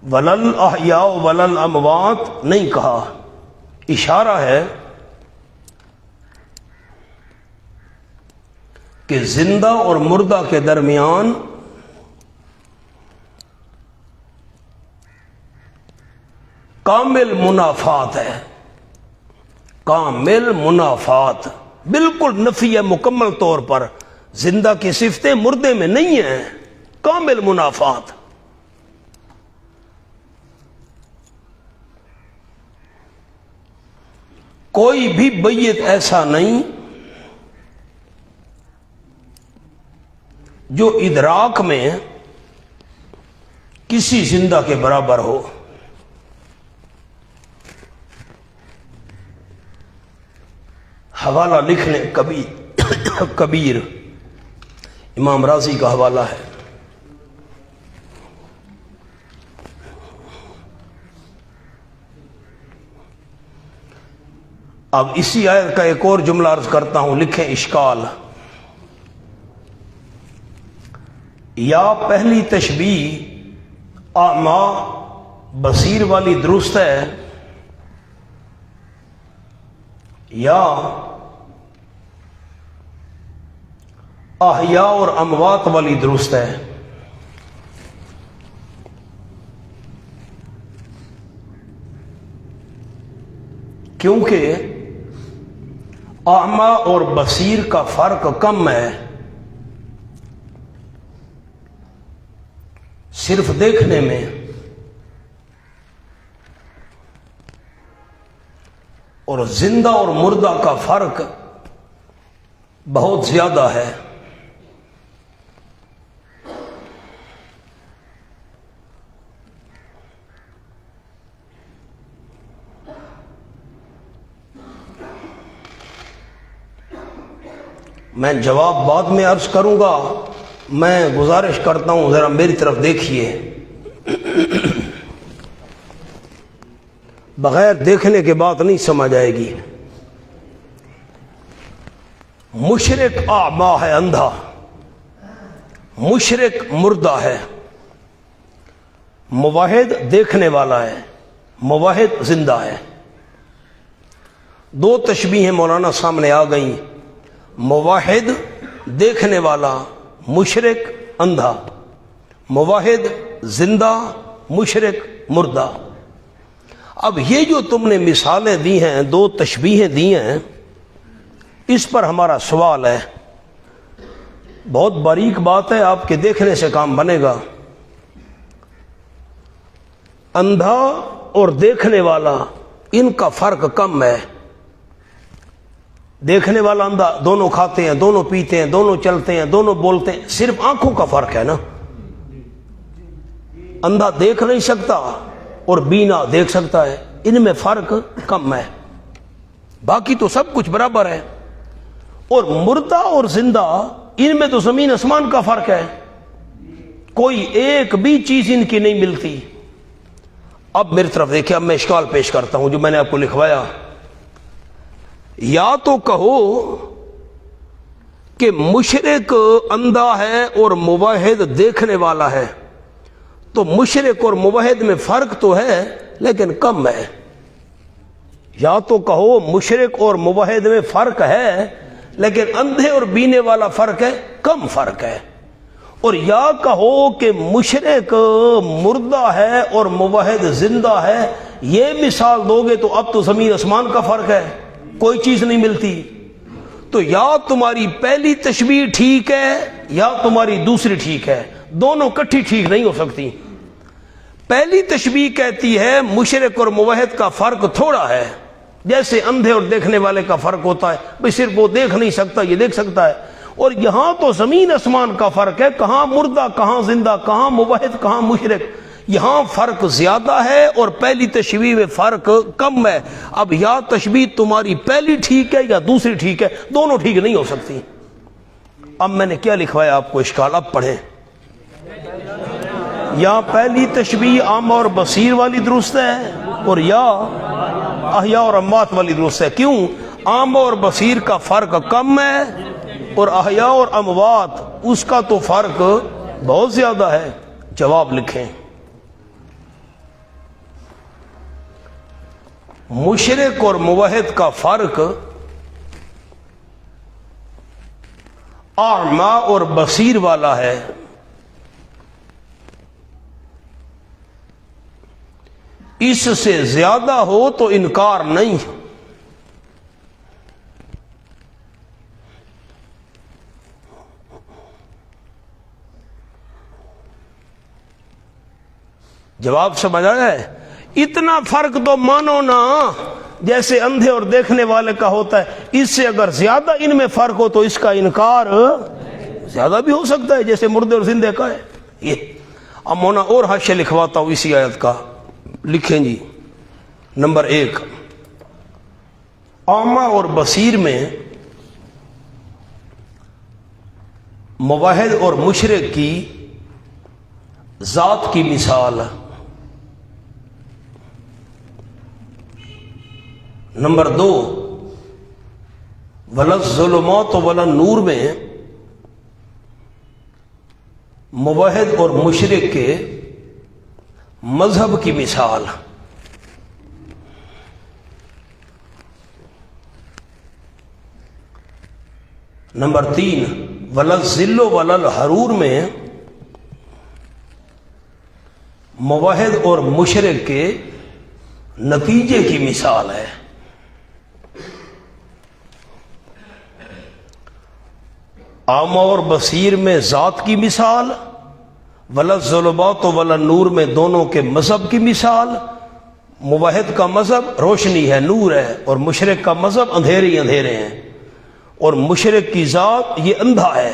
ولا الاحیاء ولا الاموات نہیں کہا، اشارہ ہے کہ زندہ اور مردہ کے درمیان کامل منافات ہے، کامل منافات، بالکل نفی ہے مکمل طور پر، زندہ کی صفتیں مردے میں نہیں ہیں، کامل منافات۔ کوئی بھی بیت ایسا نہیں جو ادراک میں کسی زندہ کے برابر ہو۔ حوالہ لکھ لیں، کبیر امام رازی کا حوالہ ہے۔ اب اسی آیت کا ایک اور جملہ عرض کرتا ہوں، لکھیں اشکال، یا پہلی تشبیہ اعمی بصیر والی درست ہے، یا احیاء اور اموات والی درست ہے؟ کیونکہ اعمی اور بصیر کا فرق کم ہے، صرف دیکھنے میں، اور زندہ اور مردہ کا فرق بہت زیادہ ہے۔ میں جواب بعد میں عرض کروں گا، میں گزارش کرتا ہوں ذرا میری طرف دیکھیے، بغیر دیکھنے کے بات نہیں سمجھ آئے گی۔ مشرک اعمی ہے، اندھا، مشرک مردہ ہے، موحد دیکھنے والا ہے، موحد زندہ ہے۔ دو تشبیہیں مولانا سامنے آ گئیں، موحد دیکھنے والا، مشرک اندھا، موحد زندہ، مشرک مردہ۔ اب یہ جو تم نے مثالیں دی ہیں، دو تشبیہیں دی ہیں، اس پر ہمارا سوال ہے، بہت باریک بات ہے، آپ کے دیکھنے سے کام بنے گا۔ اندھا اور دیکھنے والا، ان کا فرق کم ہے۔ دیکھنے والا اندھا، دونوں کھاتے ہیں، دونوں پیتے ہیں، دونوں چلتے ہیں، دونوں بولتے ہیں، صرف آنکھوں کا فرق ہے نا۔ اندھا دیکھ نہیں سکتا اور بینا دیکھ سکتا ہے، ان میں فرق کم ہے، باقی تو سب کچھ برابر ہے۔ اور مردہ اور زندہ، ان میں تو زمین آسمان کا فرق ہے، کوئی ایک بھی چیز ان کی نہیں ملتی۔ اب میری طرف دیکھیں، اب میں اشکال پیش کرتا ہوں جو میں نے آپ کو لکھوایا۔ یا تو کہو کہ مشرک اندھا ہے اور موحد دیکھنے والا ہے، تو مشرک اور موحد میں فرق تو ہے لیکن کم ہے. یا تو کہو مشرک اور موحد میں فرق ہے لیکن اندھے اور بینے والا فرق ہے، کم فرق ہے. اور یا کہو کہ مشرک مردہ ہے اور موحد زندہ ہے. یہ مثال دو گے تو اب تو زمین آسمان کا فرق ہے، کوئی چیز نہیں ملتی. تو یا تمہاری پہلی تشبیہ ٹھیک ہے یا تمہاری دوسری ٹھیک ہے، دونوں کٹھی ٹھیک نہیں ہو سکتی. پہلی تشبیہ کہتی ہے مشرک اور موحد کا فرق تھوڑا ہے، جیسے اندھے اور دیکھنے والے کا فرق ہوتا ہے، بھئی صرف وہ دیکھ نہیں سکتا، یہ دیکھ سکتا ہے. اور یہاں تو زمین آسمان کا فرق ہے، کہاں مردہ کہاں زندہ، کہاں موحد کہاں مشرک. یہاں فرق زیادہ ہے اور پہلی تشبیہ میں فرق کم ہے. اب یا تشبیہ تمہاری پہلی ٹھیک ہے یا دوسری ٹھیک ہے، دونوں ٹھیک نہیں ہو سکتی. اب میں نے کیا لکھوایا آپ کو اشکال، اب پڑھیں. یا پہلی تشبیہ عام اور بصیر والی درست ہے اور یا احیاء اور اموات والی درست ہے. کیوں؟ عام اور بصیر کا فرق کم ہے اور احیاء اور اموات اس کا تو فرق بہت زیادہ ہے. جواب لکھیں. مشرک اور موحد کا فرق اعمیٰ اور بصیر والا ہے. اس سے زیادہ ہو تو انکار نہیں. جواب سمجھ آیا ہے؟ اتنا فرق تو مانو نا، جیسے اندھے اور دیکھنے والے کا ہوتا ہے. اس سے اگر زیادہ ان میں فرق ہو تو اس کا انکار زیادہ بھی ہو سکتا ہے، جیسے مردے اور زندے کا ہے. یہ اب مونا اور حاشیہ لکھواتا ہوں اسی آیت کا. لکھیں جی. نمبر 1، اعمیٰ اور بصیر میں موحد اور مشرک کی ذات کی مثال. نمبر 2، ولا الظلمات ولا النور میں موحد اور مشرک کے مذہب کی مثال. نمبر 3، ولا الظل ولا الحرور میں موحد اور مشرک کے نتیجے کی مثال ہے. اعمیٰ اور بصیر میں ذات کی مثال، ولا الظلمات ولا النور میں دونوں کے مذہب کی مثال. موحد کا مذہب روشنی ہے، نور ہے، اور مشرک کا مذہب اندھیرے ہی اندھیرے ہیں. اور مشرک کی ذات یہ اندھا ہے،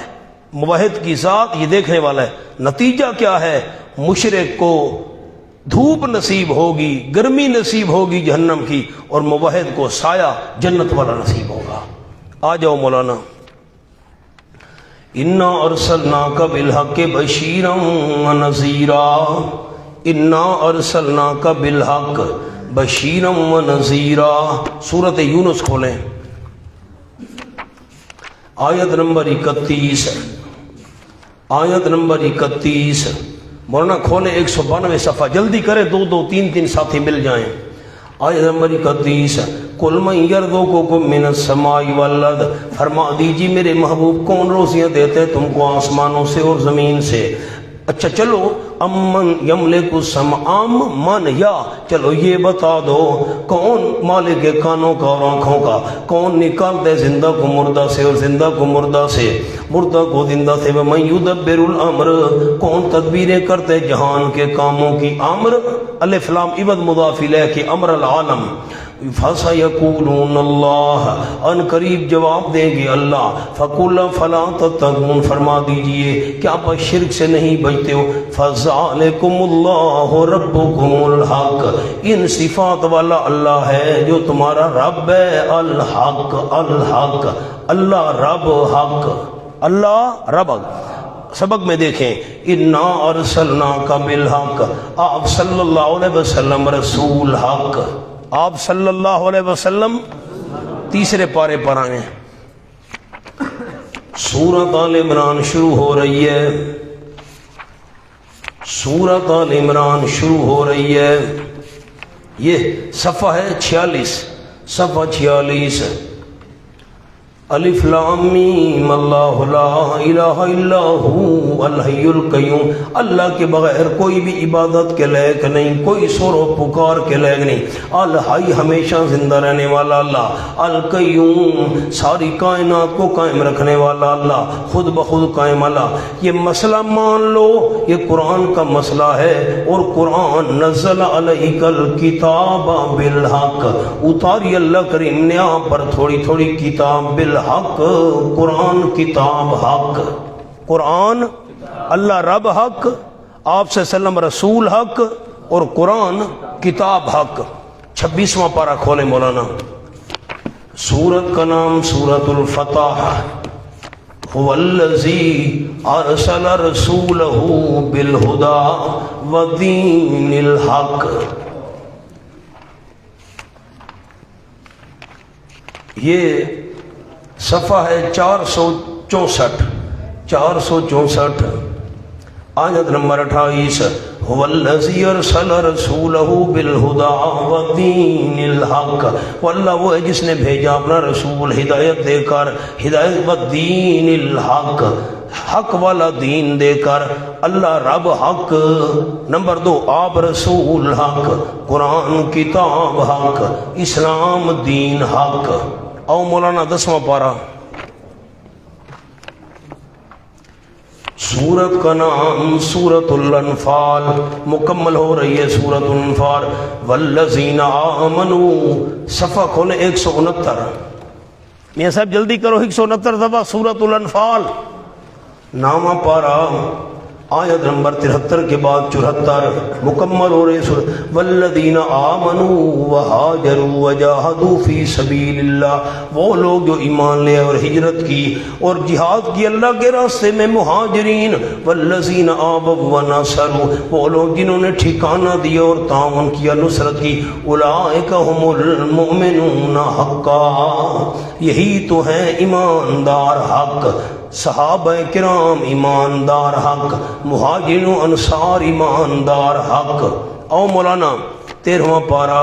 موحد کی ذات یہ دیکھنے والا ہے. نتیجہ کیا ہے؟ مشرک کو دھوپ نصیب ہوگی، گرمی نصیب ہوگی جہنم کی، اور موحد کو سایہ جنت والا نصیب ہوگا. آ جاؤ مولانا. انا ارسلناک بالحق بشیرا ونذیرا. انا ارسلناک بالحق بشیرا ونذیرا. سورۃ یونس کھولیں، آیت نمبر 31. آیت نمبر 31 مولانا کھولیں. 192 صفحہ، جلدی کریں، 2 3 ساتھی مل جائیں. آیت نمبر 31. قل من یرزقکم من السماء والارض. فرما دیجیے میرے محبوب کون روزیاں دیتے ہیں تم کو آسمانوں سے اور زمین سے. اچھا چلو، امن یملک السمع، من یا، چلو یہ بتا دو کون مالک کانوں کا اور آنکھوں کا، کون نکالتے زندہ کو مردہ سے اور زندہ کو مردہ سے، مردہ کو زندہ سے. ومن یدبر الامر، کون تدبیریں کرتے جہان کے کاموں کی. امر الف لام عوض مضاف الیہ کی، امر العالم. فَسَيَقُولُونَ اللَّهُ، ان قریب جواب دیں گے اللہ. فَقُلْ فَلَا تَتَّقُونَ، فرما دیجئے کیا آپ شرک سے نہیں بچتے ہو. فَذَلِكُمُ اللَّهُ رَبُّكُمُ الْحَقُّ، ان صفات والا اللہ ہے جو تمہارا رب ہے. الحق، الحق، اللہ رب حق، اللہ رب. سبق میں دیکھیں، انا ارسلناک بالحق، آپ صلی اللہ علیہ وسلم رسول حق، آپ صلی اللہ علیہ وسلم. تیسرے پارے پر آئیں. سورۃ آل عمران شروع ہو رہی ہے. سورۃ آل عمران شروع ہو رہی ہے، یہ صفحہ ہے 46، صفحہ 46۔ الف لام میم اللہ لا الہ الا هو الحی القیوم، اللہ کے بغیر کوئی بھی عبادت کے لائق نہیں، کوئی سر و پکار کے لائق نہیں۔ الحی ہمیشہ زندہ رہنے والا اللہ، القیوم ساری کائنات کو قائم رکھنے والا اللہ، خود بخود قائم اللہ۔ یہ مسئلہ مان لو، یہ قرآن کا مسئلہ ہے، اور قرآن نزل علیک الکتاب بالحق، اتاری اللہ کریم نے آپ پر تھوڑی تھوڑی کتاب بالحق، قرآن کتاب حق، قرآن اللہ رب حق، آپ سے وسلم رسول حق، اور قرآن کتاب حق۔ 26واں پارہ کھولے مولانا۔ سورت کا نام سورت الفتح۔ هو الذی ارسل رسولہ بالہدی ودین الحق۔ یہ صفحہ ہے 464، 464 آیت نمبر 28۔ هو الذی ارسل رسولہ بالہدی ودین الحق، واللہ وہ ہے جس نے بھیجا اپنا رسول ہدایت دے کر، ہدایت ودین الحق، حق والا دین دے کر۔ اللہ رب حق، نمبر 2 آپ رسول حق، قرآن کتاب حق، اسلام دین حق۔ او مولانا 10واں پارہ۔ سورت کا نام سورت الانفال، مکمل ہو رہی ہے سورت الانفال۔ والذین آمنوا، صفحہ کھولے 169۔ میاں صاحب جلدی کرو، 169 دفعہ سورت الانفال، نامہ پارہ، آیت نمبر 73 کے بعد 74 مکمل ہو رہے سورت۔ والذین آمنوا وہاجروا وجاہدوا فی سبیل اللہ، وہ لوگ جو ایمان لے اور ہجرت کی اور جہاد کی اللہ کے راستے میں، مہاجرین۔ والذین آووا ونصروا، وہ لوگ جنہوں نے ٹھکانہ دیا اور تعاون کیا، نصرت کی۔ اولئک ہم المؤمنون حقا، یہی تو ہیں ایماندار حق۔ صحابہ کرام ایماندار حق، مہاجرین و انصار ایماندار حق۔ او مولانا 13واں پارہ،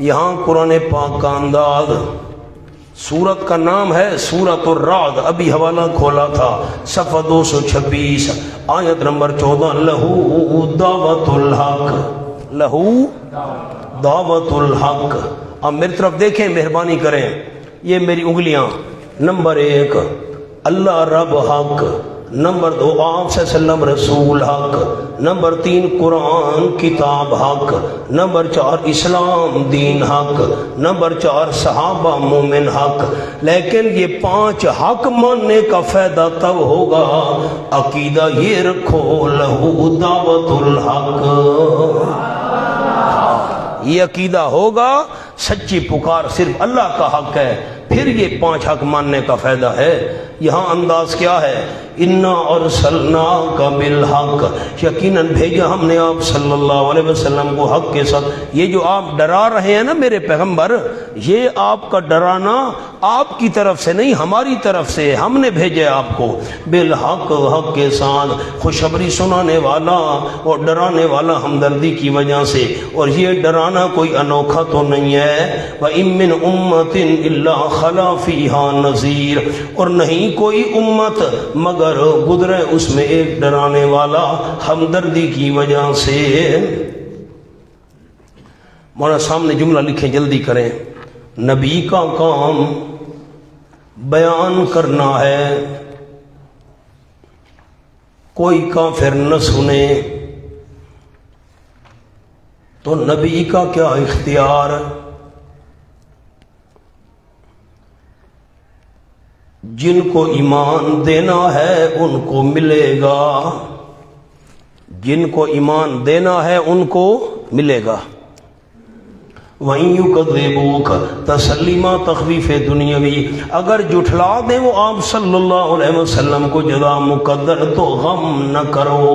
یہاں قرآن پاک کا انداز۔ سورت کا نام ہے سورت الرعد، ابھی حوالہ کھولا تھا، صفحہ 226 آیت نمبر 14۔ لہو دعوت الحق، لہو دعوت الحق۔ اب میری طرف دیکھیں، مہربانی کریں، یہ میری انگلیاں۔ نمبر 1 اللہ رب حق، نمبر 2 آپ سے وسلم رسول حق، نمبر 3 قرآن کتاب حق، نمبر 4 اسلام دین حق، نمبر 4 صحابہ مومن حق۔ لیکن یہ 5 حق ماننے کا فائدہ تب ہوگا، عقیدہ یہ رکھو لہو دعوت الحق، یہ عقیدہ ہوگا سچی پکار صرف اللہ کا حق ہے، پھر یہ 5 حق ماننے کا فائدہ ہے۔ یہاں انداز کیا ہے؟ انا ارسلناک بالحق، یقیناً بھیجا ہم نے آپ صلی اللہ علیہ وسلم کو حق کے ساتھ۔ یہ جو آپ ڈرا رہے ہیں نا میرے پیغمبر، یہ آپ کا ڈرانا آپ کی طرف سے نہیں، ہماری طرف سے، ہم نے بھیجے آپ کو بالحق، حق کے ساتھ، خوشخبری سنانے والا اور ڈرانے والا ہمدردی کی وجہ سے۔ اور یہ ڈرانا کوئی انوکھا تو نہیں ہے۔ وَإِن مِّنْ أُمَّةٍ إِلَّا خَلَا فِيهَا نَذِيرٌ، اور نہیں کوئی امت مگر گزرے اس میں ایک ڈرانے والا ہمدردی کی وجہ سے۔ مولانا سامنے جملہ لکھیں، جلدی کریں۔ نبی کا کام بیان کرنا ہے، کوئی کافر نہ سنے تو نبی کا کیا اختیار؟ جن کو ایمان دینا ہے ان کو ملے گا، جن کو ایمان دینا ہے ان کو ملے گا۔ وَإِن يُكَذِّبُوكَ، تسلیمہ تخویف دنیاوی، اگر جھٹلا دیں وہ آپ صلی اللہ علیہ وسلم کو جزا مقدر، تو غم نہ کرو،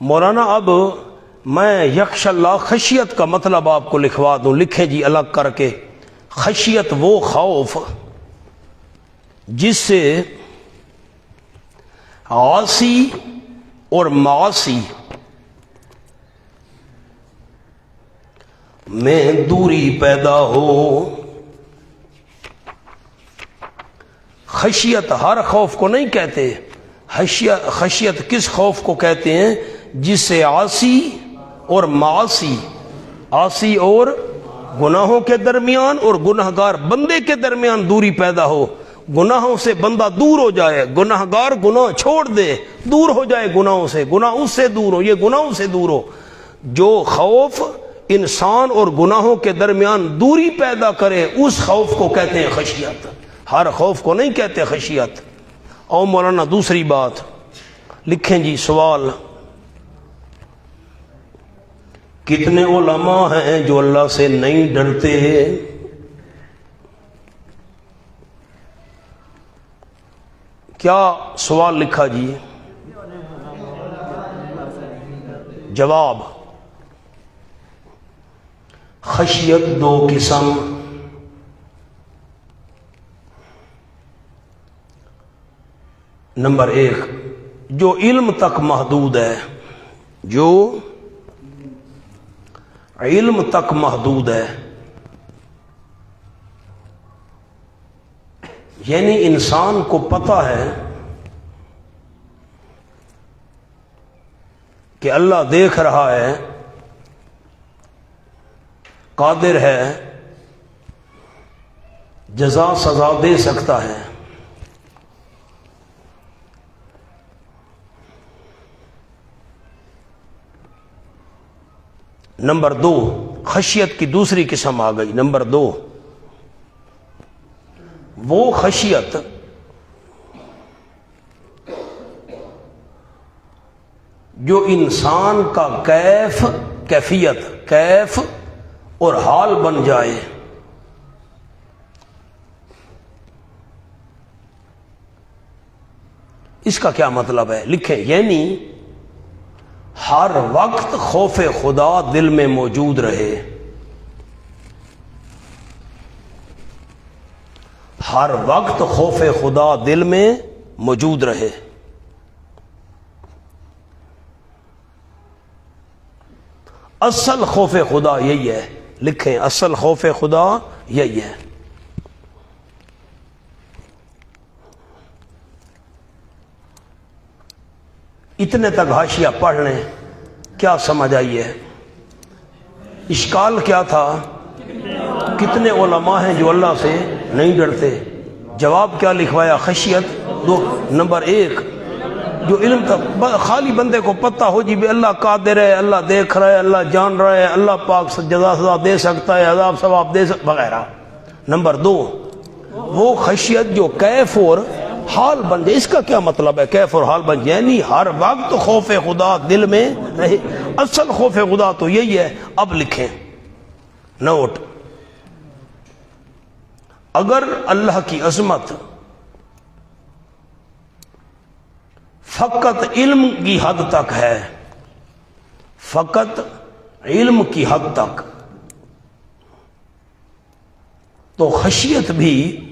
مولانا اب میں یخش اللہ خشیت کا مطلب آپ کو لکھوا دوں، لکھیں جی الگ کر کے۔ خشیت وہ خوف جس سے عاصی اور معاصی میں دوری پیدا ہو۔ خشیت ہر خوف کو نہیں کہتے، خشیت کس خوف کو کہتے ہیں؟ جس سے عاصی اور معاصی، عاصی اور گناہوں کے درمیان اور گناہگار بندے کے درمیان دوری پیدا ہو، گناہوں سے بندہ دور ہو جائے، گناہگار گناہ چھوڑ دے، دور ہو جائے گناہوں سے، گناہ اس سے دور ہو، یہ گناہوں سے دور ہو۔ جو خوف انسان اور گناہوں کے درمیان دوری پیدا کرے اس خوف کو کہتے ہیں خشیت، ہر خوف کو نہیں کہتے خشیت۔ اور مولانا دوسری بات لکھیں جی، سوال، کتنے علماء ہیں جو اللہ سے نہیں ڈرتے؟ کیا سوال لکھا جی؟ جواب، خشیت دو قسم، نمبر ایک جو علم تک محدود ہے، جو علم تک محدود ہے، یعنی انسان کو پتہ ہے کہ اللہ دیکھ رہا ہے، قادر ہے، جزا سزا دے سکتا ہے۔ نمبر دو، خشیت کی دوسری قسم آ گئی، نمبر دو وہ خشیت جو انسان کا کیف اور حال بن جائے۔ اس کا کیا مطلب ہے؟ لکھیں، یعنی ہر وقت خوف خدا دل میں موجود رہے، ہر وقت خوف خدا دل میں موجود رہے۔ اصل خوف خدا یہی ہے، لکھیں اصل خوف خدا یہی ہے۔ اتنے تک حاشیہ پڑھ لیں، کیا سمجھ آئی ہے؟ اشکال کیا تھا؟ کتنے علماء ہیں جو اللہ سے نہیں ڈرتے؟ جواب کیا لکھوایا؟ خشیت دو، نمبر ایک جو علم تک، خالی بندے کو پتہ ہو جی بھی اللہ قادر ہے، اللہ دیکھ رہا ہے، اللہ جان رہا ہے، اللہ پاک سے جزا سزا دے سکتا ہے، عذاب ثواب دے سکتا وغیرہ۔ نمبر دو وہ خشیت جو کیف اور حال بن جائے۔ اس کا کیا مطلب ہے کیف اور حال بن جائے؟ یعنی ہر وقت خوف خدا دل میں رہے۔ اصل خوف خدا تو یہی ہے۔ اب لکھیں نوٹ، اگر اللہ کی عظمت فقط علم کی حد تک ہے، فقط علم کی حد تک، تو خشیت بھی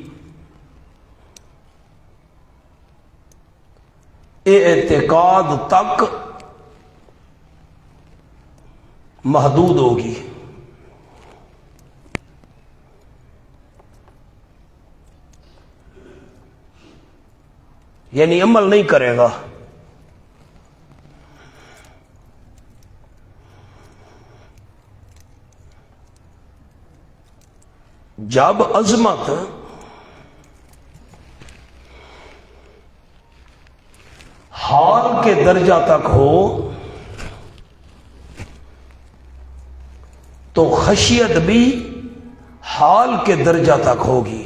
اعتقاد تک محدود ہوگی۔ یعنی عمل نہیں کرے گا۔ جب عظمت حال کے درجہ تک ہو تو خشیت بھی حال کے درجہ تک ہوگی۔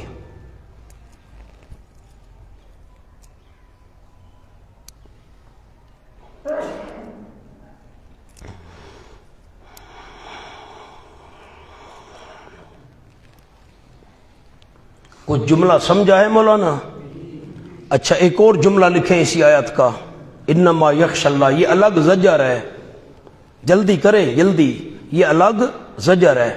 کچھ جملہ سمجھا ہے مولانا؟ اچھا ایک اور جملہ لکھیں اسی آیت کا، انما یخش اللہ، یہ الگ زجر ہے۔ جلدی کریں جلدی، یہ الگ زجر ہے۔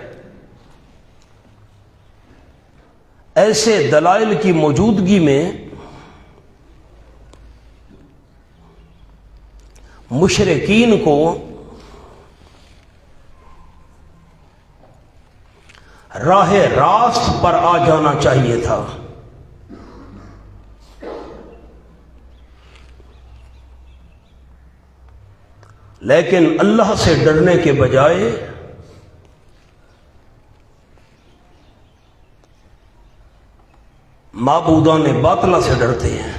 ایسے دلائل کی موجودگی میں مشرکین کو راہ راست پر آ جانا چاہیے تھا، لیکن اللہ سے ڈرنے کے بجائے معبودان باطلہ سے ڈرتے ہیں۔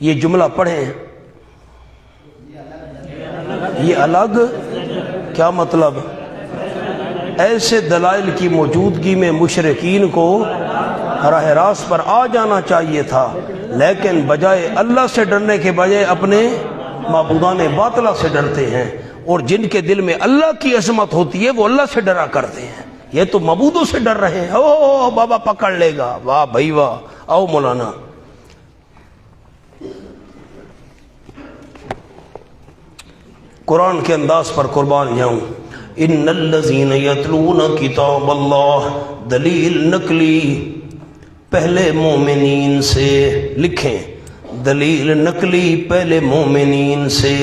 یہ جملہ پڑھیں، یہ الگ کیا مطلب؟ ایسے دلائل کی موجودگی میں مشرکین کو راہ راست پر آ جانا چاہیے تھا، لیکن بجائے اللہ سے ڈرنے کے بجائے اپنے معبودان باطلہ سے ڈرتے ہیں، اور جن کے دل میں اللہ کی عظمت ہوتی ہے وہ اللہ سے ڈرا کرتے ہیں۔ یہ تو معبودوں سے ڈر رہے ہیں، او بابا پکڑ لے گا، واہ بھائی واہ، آؤ مولانا۔ قرآن کے انداز پر قربان جاؤں، ان الذین یتلون کتاب اللہ، دلیل نقلی پہلے مومنین سے، لکھیں دلیل نقلی پہلے مومنین سے۔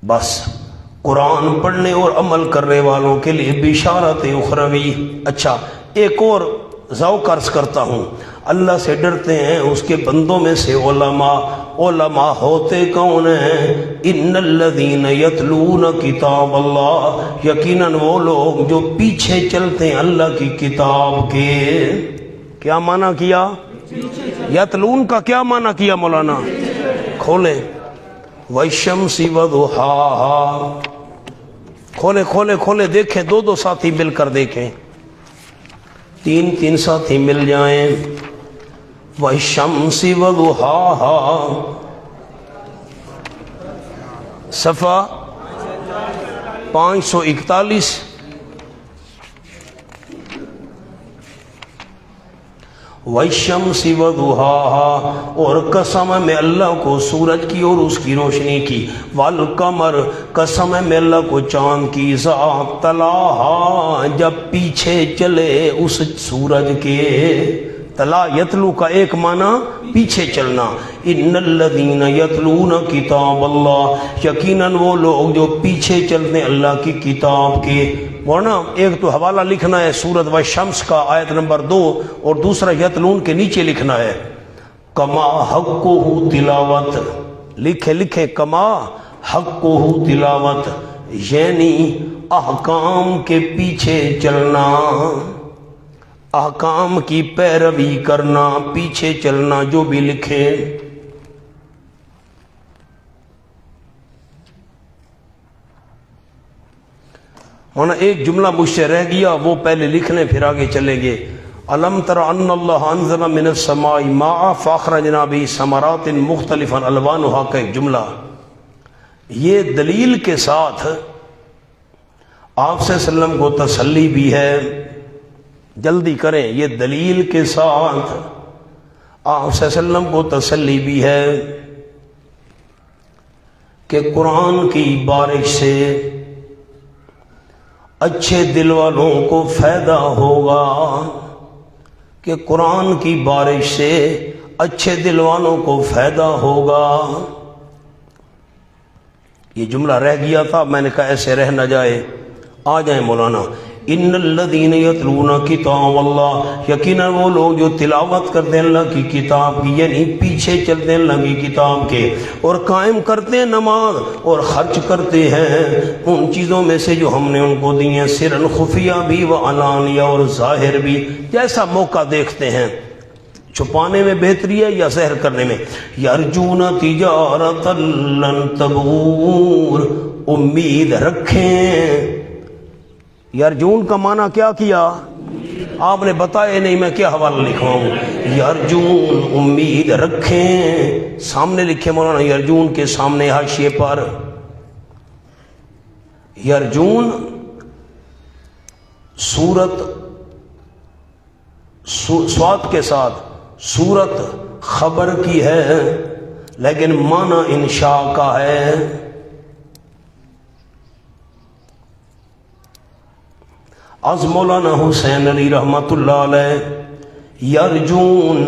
بس قرآن پڑھنے اور عمل کرنے والوں کے لیے بشارت اخروی۔ اچھا ایک اور ذوق عرض کرتا ہوں، اللہ سے ڈرتے ہیں اس کے بندوں میں سے علماء۔ علماء ہوتے کون ہیں؟ ان الذین یتلون کتاب اللہ، یقیناً وہ لوگ جو پیچھے چلتے ہیں اللہ کی کتاب کے۔ کیا معنی کیا؟ یتلون کا کیا معنی کیا مولانا؟ کھولیں، والشمس وضحاها، کھولے کھولے کھولے دیکھیں، دو دو ساتھی مل کر دیکھیں، تین تین ساتھی مل جائیں۔ والشمس وضحاها، صفحہ 541۔ والشمس وضحاها، اور قسم میں اللہ کو سورج کی اور اس کی روشنی کی، والقمر، قسم میں اللہ کو چاند کی، اذا طلاها، جب پیچھے چلے اس سورج کے۔ تلا یتلو کا ایک معنی پیچھے چلنا۔ ان الذین یتلون کتاب اللہ، یقیناً وہ لوگ جو پیچھے چلتے ہیں اللہ کی کتاب کے۔ ورنہ ایک تو حوالہ لکھنا ہے سورۃ والشمس کا آیت نمبر 2، اور دوسرا یتلون کے نیچے لکھنا ہے کما حقہ تلاوت، لکھے لکھے کما حقہ تلاوت، یعنی احکام کے پیچھے چلنا، احکام کی پیروی کرنا، پیچھے چلنا، جو بھی لکھے۔ ہونا ایک جملہ مجھ سے رہ گیا، وہ پہلے لکھ لیں پھر آگے چلیں گے۔ الم تر ان اللہ انزل من السماء ماء فاخرجنا به ثمرات مختلفا الوانها کا ایک جملہ، یہ دلیل کے ساتھ آپ صلی اللہ علیہ وسلم کو تسلی بھی ہے، جلدی کریں، یہ دلیل کے ساتھ آپ صلی اللہ علیہ وسلم کو تسلی بھی ہے کہ قرآن کی بارش سے اچھے دل والوں کو فائدہ ہوگا، کہ قرآن کی بارش سے اچھے دل والوں کو فائدہ ہوگا۔ یہ جملہ رہ گیا تھا، میں نے کہا ایسے رہ نہ جائے، آ جائیں مولانا۔ ان الذین یتلون کتاب اللہ، یقیناً وہ لوگ جو تلاوت کرتے ہیں اللہ کی کتاب کی، یعنی پیچھے چلتے ہیں اللہ کی کتاب کے، اور قائم کرتے ہیں نماز، اور خرچ کرتے ہیں ان چیزوں میں سے جو ہم نے ان کو دی ہیں، سرن خفیہ بھی و علانیہ، اور ظاہر بھی، جیسا موقع دیکھتے ہیں۔ چھپانے میں بہتری ہے یا ظاہر کرنے میں؟ یرجون تجارت لن تبور، امید رکھیں۔ یرجون کا معنی کیا کیا آپ نے بتایا نہیں، میں کیا حوالہ لکھواؤں؟ یرجون امید رکھیں، سامنے لکھے مولانا یرجون کے سامنے حاشیے پر۔ یرجون صورت سواد کے ساتھ صورت خبر کی ہے لیکن معنی انشاء کا ہے. از مولانا حسین علی رحمت اللہ علیہ یرجون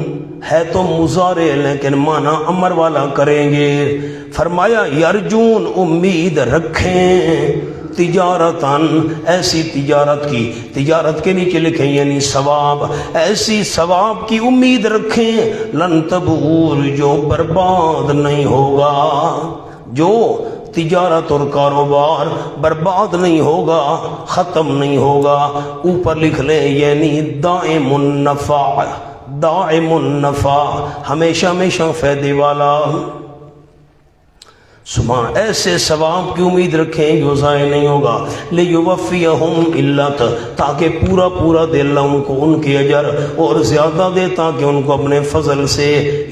ہے تو مضارع لیکن معنی امر والا کریں گے. فرمایا یرجون امید رکھیں تجارتاً ایسی تجارت کی، تجارت کے نیچے لکھیں یعنی ثواب، ایسی ثواب کی امید رکھیں لن تبور جو برباد نہیں ہوگا، جو تجارت اور کاروبار برباد نہیں ہوگا، ختم نہیں ہوگا. اوپر لکھ لیں یعنی دائم النفع، دائم النفع ہمیشہ ہمیشہ فائدے والا. سبحان، ایسے ثواب کی امید رکھیں جو ضائع نہیں ہوگا. لیوفیہم علت، تاکہ پورا پورا دے اللہ ان کو ان کے اجر اور زیادہ دے، تاکہ ان کو اپنے فضل سے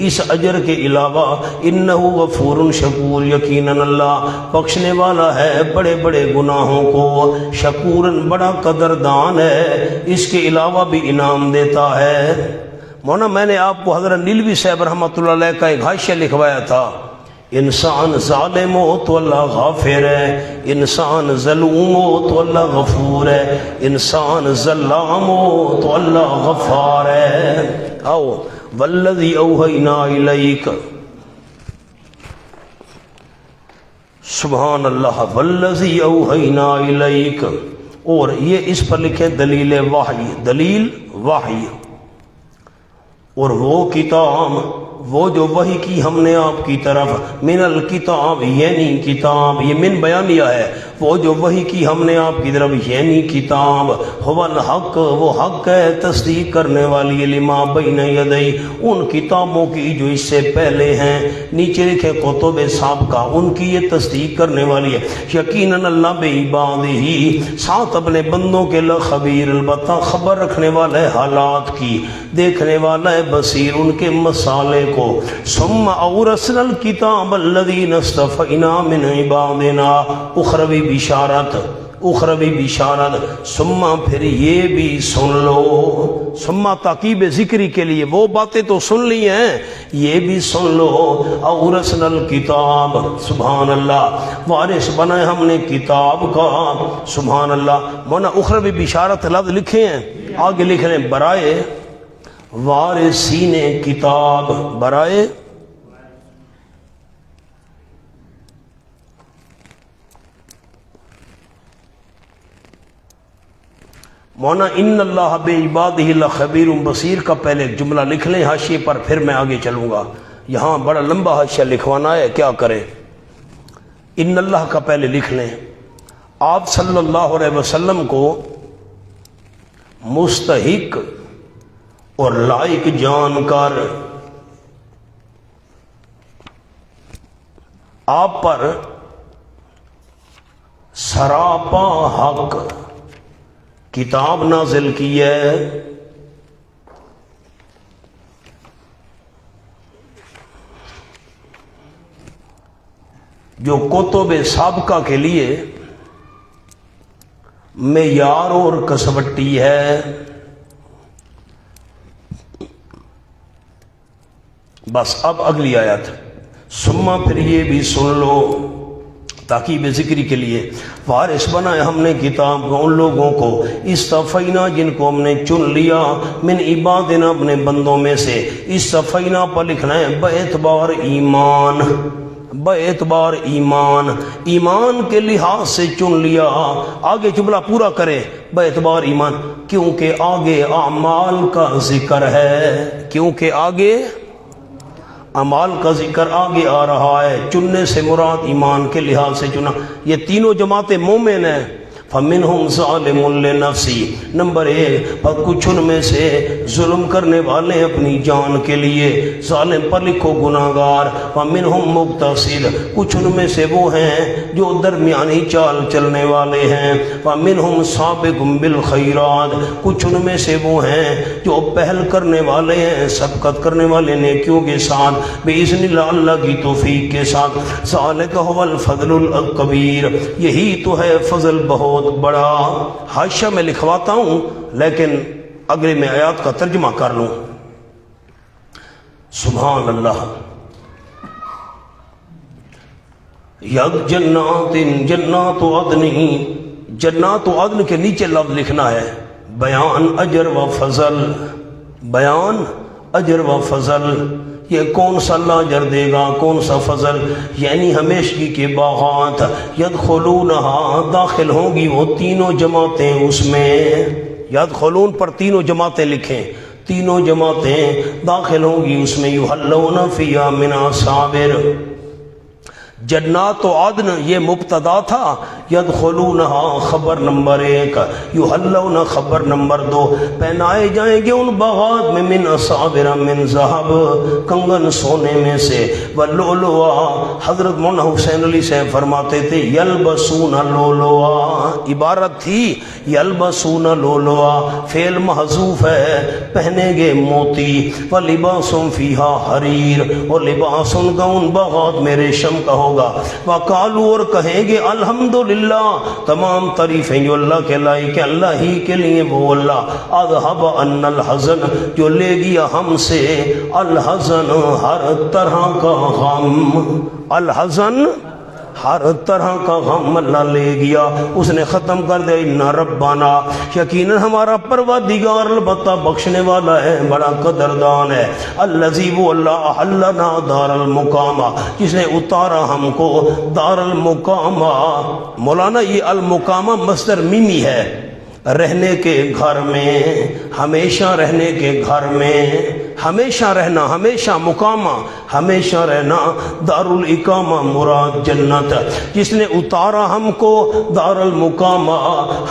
اس اجر کے علاوہ انہ غفور شکور، یقیناً اللہ بخشنے والا ہے بڑے بڑے گناہوں کو، شکورن بڑا قدردان ہے، اس کے علاوہ بھی انعام دیتا ہے. مولانا میں نے آپ کو حضرت نیلوی صاحب رحمۃ اللہ علیہ کا ایک حاشیہ لکھوایا تھا، انسان ظالم ہو تو اللہ غافر ہے، انسان ظلوم ہو تو اللہ غفور ہے، انسان ظلام ہو تو اللہ غفار ہے. آؤ والذی اوحینا الیک، سبحان اللہ، والذی اوحینا الیک. اور یہ اس پر لکھے دلیل وحی، دلیل وحی. اور وہ کتاب، وہ جو وحی کی ہم نے آپ کی طرف، من الکتاب یعنی کتاب، یہ من بیانیہ ہے، وہ جو وحی کی ہم نے آپ کی طرف یعنی کتاب، هو الحق، وہ حق ہے، تصدیق کرنے والی لما بین یدی، ان کتابوں کی جو اس سے پہلے ہیں. نیچے لکھے کتب سابقہ، ان کی یہ تصدیق کرنے والی ہے. یقیناً اللہ بعبادہ، ساتھ اپنے بندوں کے خبیر، البتہ خبر رکھنے والا ہے حالات کی، دیکھنے والا ہے بصیر ان کے مسالے کو. ثم اورثنا الکتاب الذین اصطفینا من عبادنا، اخروی بشارت، اخروی بشارت. ثم پھر یہ بھی سن لو، ثم تاکیب ذکری کے لیے، وہ باتیں تو سن لی ہیں، یہ بھی سن لو. اورثنا الکتاب، سبحان اللہ، وارث بنائے ہم نے کتاب کا، سبحان اللہ. مولانا اخروی بشارت لفظ لکھے ہیں، آگے لکھ رہے ہیں برائے وارثین کتاب، برائے مولانا ان اللہ بعبادہ لخبیر بصیر کا پہلے ایک جملہ لکھ لیں حاشیے پر، پھر میں آگے چلوں گا. یہاں بڑا لمبا حاشیہ لکھوانا ہے، کیا کریں. ان اللہ کا پہلے لکھ لیں. آپ صلی اللہ علیہ وسلم کو مستحق اور لائق جان کر آپ پر سراپا حق کتاب نازل کی ہے. جو کتب سابقہ کے لیے معیار اور کسوٹی ہے. بس اب اگلی آیت، ثم پھر یہ بھی سن لو، تاکیب ذکری کے لیے، وارث بنائے ہم نے کتاب کو ان لوگوں کو استفینا جن کو ہم نے چن لیا، من عبادنا اپنے بندوں میں سے. استفینا پر لکھنا ہے باعتبار ایمان، باعتبار ایمان، ایمان کے لحاظ سے چن لیا. آگے جملہ پورا کرے باعتبار ایمان، کیونکہ آگے اعمال کا ذکر ہے، کیونکہ آگے اعمال کا ذکر آگے آ رہا ہے. چننے سے مراد ایمان کے لحاظ سے چنا. یہ تینوں جماعتیں مومن ہیں. فمنہم ظالم لنفسی، نمبر 1 پر کچھ ان میں سے ظلم کرنے والے اپنی جان کے لیے، ظالم پر لکھو گناہگار، فمنہم مقتصد، کچھ ان میں سے وہ ہیں جو درمیانی چال چلنے والے ہیں، فمنہم سابق بالخیرات، کچھ ان میں سے وہ ہیں جو پہل کرنے والے ہیں، سبقت کرنے والے نیکیوں کے ساتھ، باذن اللہ اللہ کی توفیق کے ساتھ، ذالک ھو الفضل الکبیر، یہی تو ہے فضل بہت بڑا۔ حاشیہ میں لکھواتا ہوں لیکن اگلے میں آیات کا ترجمہ کر لوں۔ سبحان اللہ۔ یک جنات جنات عدن، جنات عدن کے نیچے لفظ لکھنا ہے بیان اجر و فضل، بیان اجر و فضل، یہ کون سا اللہ اجر دے گا، کون سا فضل، یعنی ہمیشگی کے باغات، یدخلونہا، داخل ہوں گی وہ تینوں جماعتیں اس میں، یدخلون پر تینوں جماعتیں لکھیں، تینوں جماعتیں داخل ہوں گی اس میں، یحلون فیہا من اساور، جنات و عدن یہ مبتدا تھا، یدخلونہا خبر نمبر 1، یحلون خبر نمبر 2، پہنائے جائیں گے ان باغات میں من اساور من ذہب، کنگن سونے میں سے، واللؤلؤا، حضرت مولانا حسین علی سے فرماتے تھے یلبسون لؤلؤا، عبارت تھی یلبسون لؤلؤا، فعل محذوف ہے، پہنیں گے موتی، ولباسٌ فیہا حریر، اور لباس ان کا ان باغات میں ریشم کا ہوگا، وقالو، اور کہیں گے الحمدللہ، تمام تعریفیں جو اللہ کے لائق ہیں، اللہ ہی کے لیے، وہ اللہ اذهب عنا الحزن، جو لے گیا ہم سے الحزن، ہر طرح کا غم، الحزن ہر طرح کا غم اللہ لے گیا، اس نے ختم کر دیا، ان ربنا، یقیناً ہمارا پروردگار البتہ بخشنے والا ہے، بڑا قدردان ہے، الذی، وہ اللہ احلنا دار المقامہ، جس نے اتارا ہم کو دار المقامہ، مولانا یہ المقامہ مصدر میمی ہے، رہنے کے گھر میں، ہمیشہ رہنے کے گھر میں، ہمیشہ رہنا، ہمیشہ مقامہ، ہمیشہ رہنا، دار الاقامہ مراد جنت، جس نے اتارا ہم کو دار المقامہ،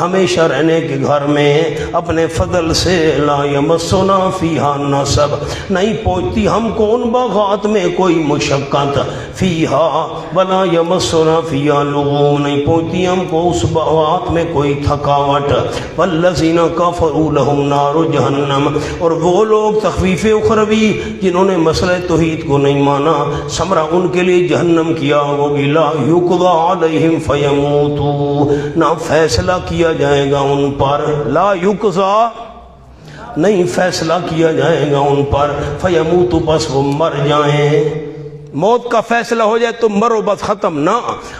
ہمیشہ رہنے کے گھر میں، اپنے فضل سے، لا یمسنا فیہا نصب، نہیں پہنچتی ہم کو ان باغات میں کوئی مشقت، فیہا ولا یمسنا فیہا لغوب، نہیں پہنچتی ہم کو اس باغات میں کوئی تھکاوٹ، والذین کفروا لہم نار جہنم، اور وہ لوگ تخفیف اخروی جنہوں نے مسئلہ توحید کو نہیں مانا، سمرا ان کے لیے جہنم کی آگ ہوگی، لا یقضی علیہم فیموتوا، نہ فیصلہ کیا جائے گا ان پر، لا یقضی، نہیں فیصلہ کیا جائے گا ان پر، فیموتوا، بس وہ مر جائیں، موت کا فیصلہ ہو جائے تو مرو بس ختم، نہ،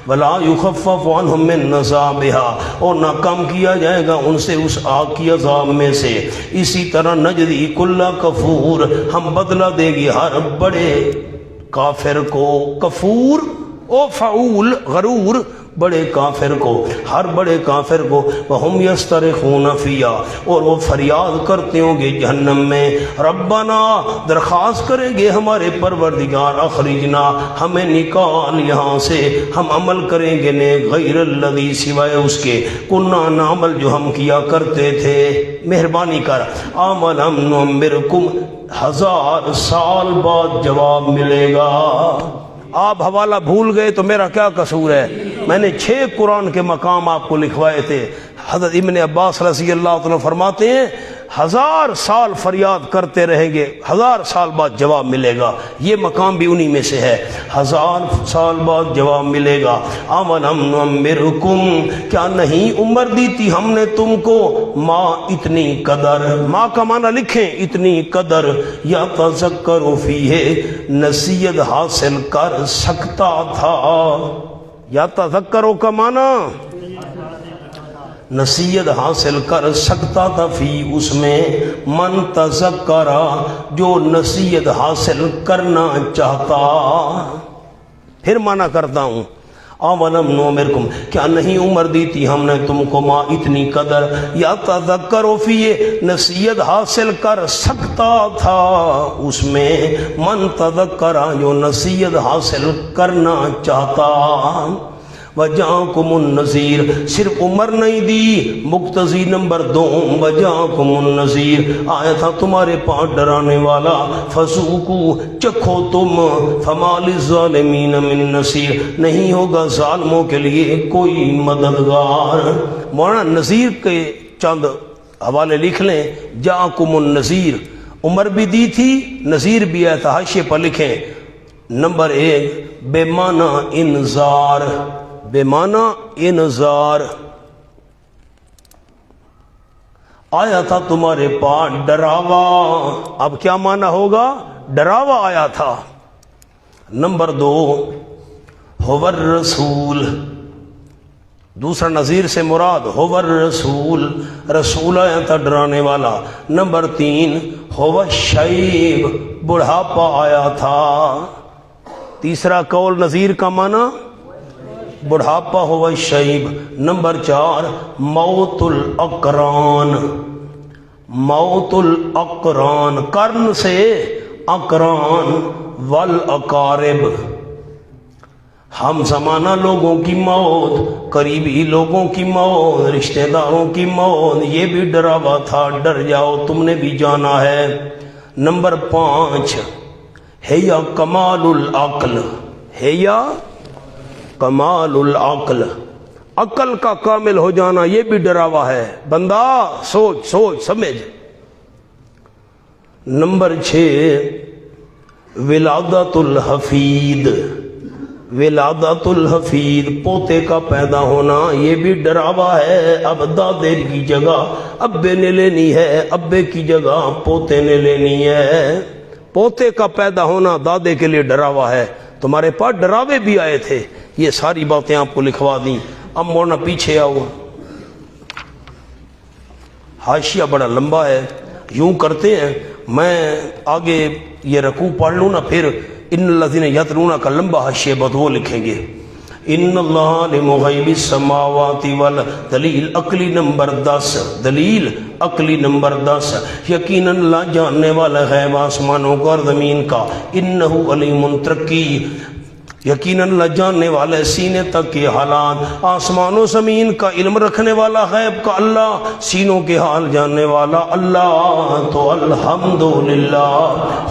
ولا یخفف عنہم من عذابها، اور نہ کم کیا جائے گا ان سے اس آگ کی عذاب میں سے، اسی طرح نجزی کل کفور، ہم بدلہ دے گی ہر بڑے کافر کو، کفور او فعول غرور، بڑے کافر کو، ہر بڑے کافر کو، وہم یسترخون فیہا، اور وہ فریاد کرتے ہوں گے جہنم میں، ربنا، درخواست کریں گے ہمارے پروردگار، اخرجنا، ہمیں نکال یہاں سے، ہم عمل کریں گے نیک، غیر الذی، سوائے اس کے، کنا نعمل، جو ہم کیا کرتے تھے، مہربانی کر، عملا نعمرکم، 1000 سال بعد جواب ملے گا، آپ حوالہ بھول گئے تو میرا کیا قصور ہے، میں نے 6 قرآن کے مقام آپ کو لکھوائے تھے، حضرت ابن عباس رضی اللہ عنہ فرماتے ہیں 1000 سال فریاد کرتے رہیں گے، 1000 سال بعد جواب ملے گا، یہ مقام بھی انہی میں سے ہے، 1000 سال بعد جواب ملے گا، امَلَمْ نُعَمِّرْكُمْ، کیا نہیں عمر دی تھی ہم نے تم کو، ماں اتنی قدر، ماں کا معنی لکھیں اتنی قدر، یا تذکر فیہ، نصیحت حاصل کر سکتا تھا، یا تذکروں کا معنی نصیحت حاصل کر سکتا تھا، فی اس میں، من تذکرہ، جو نصیحت حاصل کرنا چاہتا، پھر معنی کرتا ہوں، اولم نعمرکم، کیا نہیں عمر دی تھی ہم نے تم کو، ماں اتنی قدر، یا تذکر فی، نصیحت حاصل کر سکتا تھا اس میں، من تذکرہ، جو نصیحت حاصل کرنا چاہتا، وجاکم النذیر، صرف عمر نہیں دی، مقتضی نمبر 2 وجاکم النذیر، آیا تھا تمہارے پاس ڈرانے والا، فذوقوا چکھو تم، فما للظالمین من نصیر، نہیں ہوگا ظالموں کے لیے کوئی مددگار۔ مولانا نذیر کے چند حوالے لکھ لیں، جاکم النذیر، عمر بھی دی تھی، نذیر بھی آیا تھا، حاشیے پر لکھیں نمبر 1 بے معنی انذار، بے معنی انذار، آیا تھا تمہارے پاس ڈراوا، اب کیا معنی ہوگا؟ ڈراوا آیا تھا۔ نمبر 2 هو الرسول، دوسرا نذیر سے مراد هو الرسول، رسول آیا تھا ڈرانے والا۔ نمبر 3 هو الشیب، بڑھاپا آیا تھا۔ تیسرا قول نذیر کا معنی بڑھاپا، هو الشیب۔ نمبر 4 موت الاقران، موت الاقران، قرن سے اقران، والاقارب، ہم زمانہ لوگوں کی موت، قریبی لوگوں کی موت، رشتہ داروں کی موت، یہ بھی ڈراوا تھا، ڈر جاؤ تم نے بھی جانا ہے۔ نمبر 5 ہے یا کمال العقل، ہے یا کمال العقل، عقل کا کامل ہو جانا، یہ بھی ڈراوا ہے، بندہ سوچ سوچ سمجھ۔ نمبر 6 ولادت الحفید، ولادت الحفید، پوتے کا پیدا ہونا، یہ بھی ڈراوا ہے، اب دادے کی جگہ ابے نے لینی ہے، ابے کی جگہ پوتے نے لینی ہے، پوتے کا پیدا ہونا دادے کے لیے ڈراوا ہے۔ تمہارے پاس ڈراوے بھی آئے تھے، یہ ساری باتیں آپ کو لکھوا دیں۔ اب مولانا پیچھے آؤ، حاشیہ بڑا لمبا ہے، یوں کرتے ہیں میں آگے یہ رکوع پڑھ لوں نا، پھر ان الذین یتلون کا لمبا حاشیہ بد وہ لکھیں گے۔ ان اللہ علم غیب السماوات والدلیل عقلی نمبر 10، دلیل عقلی نمبر 10، یقیناً اللہ جاننے والا غیب آسمانوں کا اور زمین کا، انہ علیم ترقی، یقیناً اللہ جاننے والا سینے تک کے حالات، آسمان و زمین کا علم رکھنے والا غیب کا اللہ، سینوں کے حال جاننے والا اللہ۔ تو الحمدللہ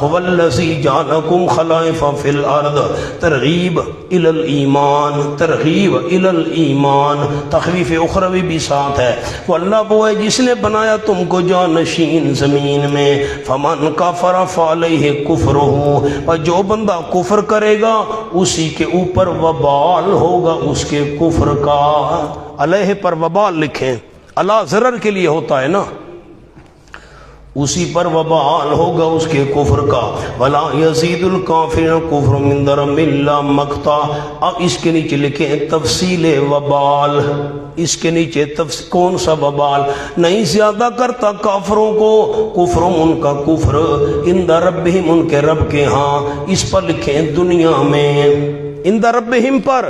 هو الذی جعلکم خلائف فی الارض، ترغیب الی الایمان، ترغیب الی الایمان، تخویف اخروی بھی ساتھ ہے۔ وہ اللہ وہ ہے جس نے بنایا تم کو جانشین زمین میں، فمن کفر فعلیہ کفرہ، اور جو بندہ کفر کرے گا اسی کے اوپر وبال ہوگا اس کے کفر کا۔ علیہ پر وبال لکھیں، اللہ ضرر کے لیے ہوتا ہے نا، اسی پر وبال ہوگا اس کے کفر کا۔ ولا یزید الکافر کفر من درم الا مقتا، اب اس کے نیچے لکھیں تفصیل وبال، اس کے نیچے کون سا وبال، نہیں زیادہ کرتا کافروں کو، کفرم ان کا کفر، عند ربہم ان کے رب کے ہاں، اس پر لکھیں دنیا میں، عند ربہم پر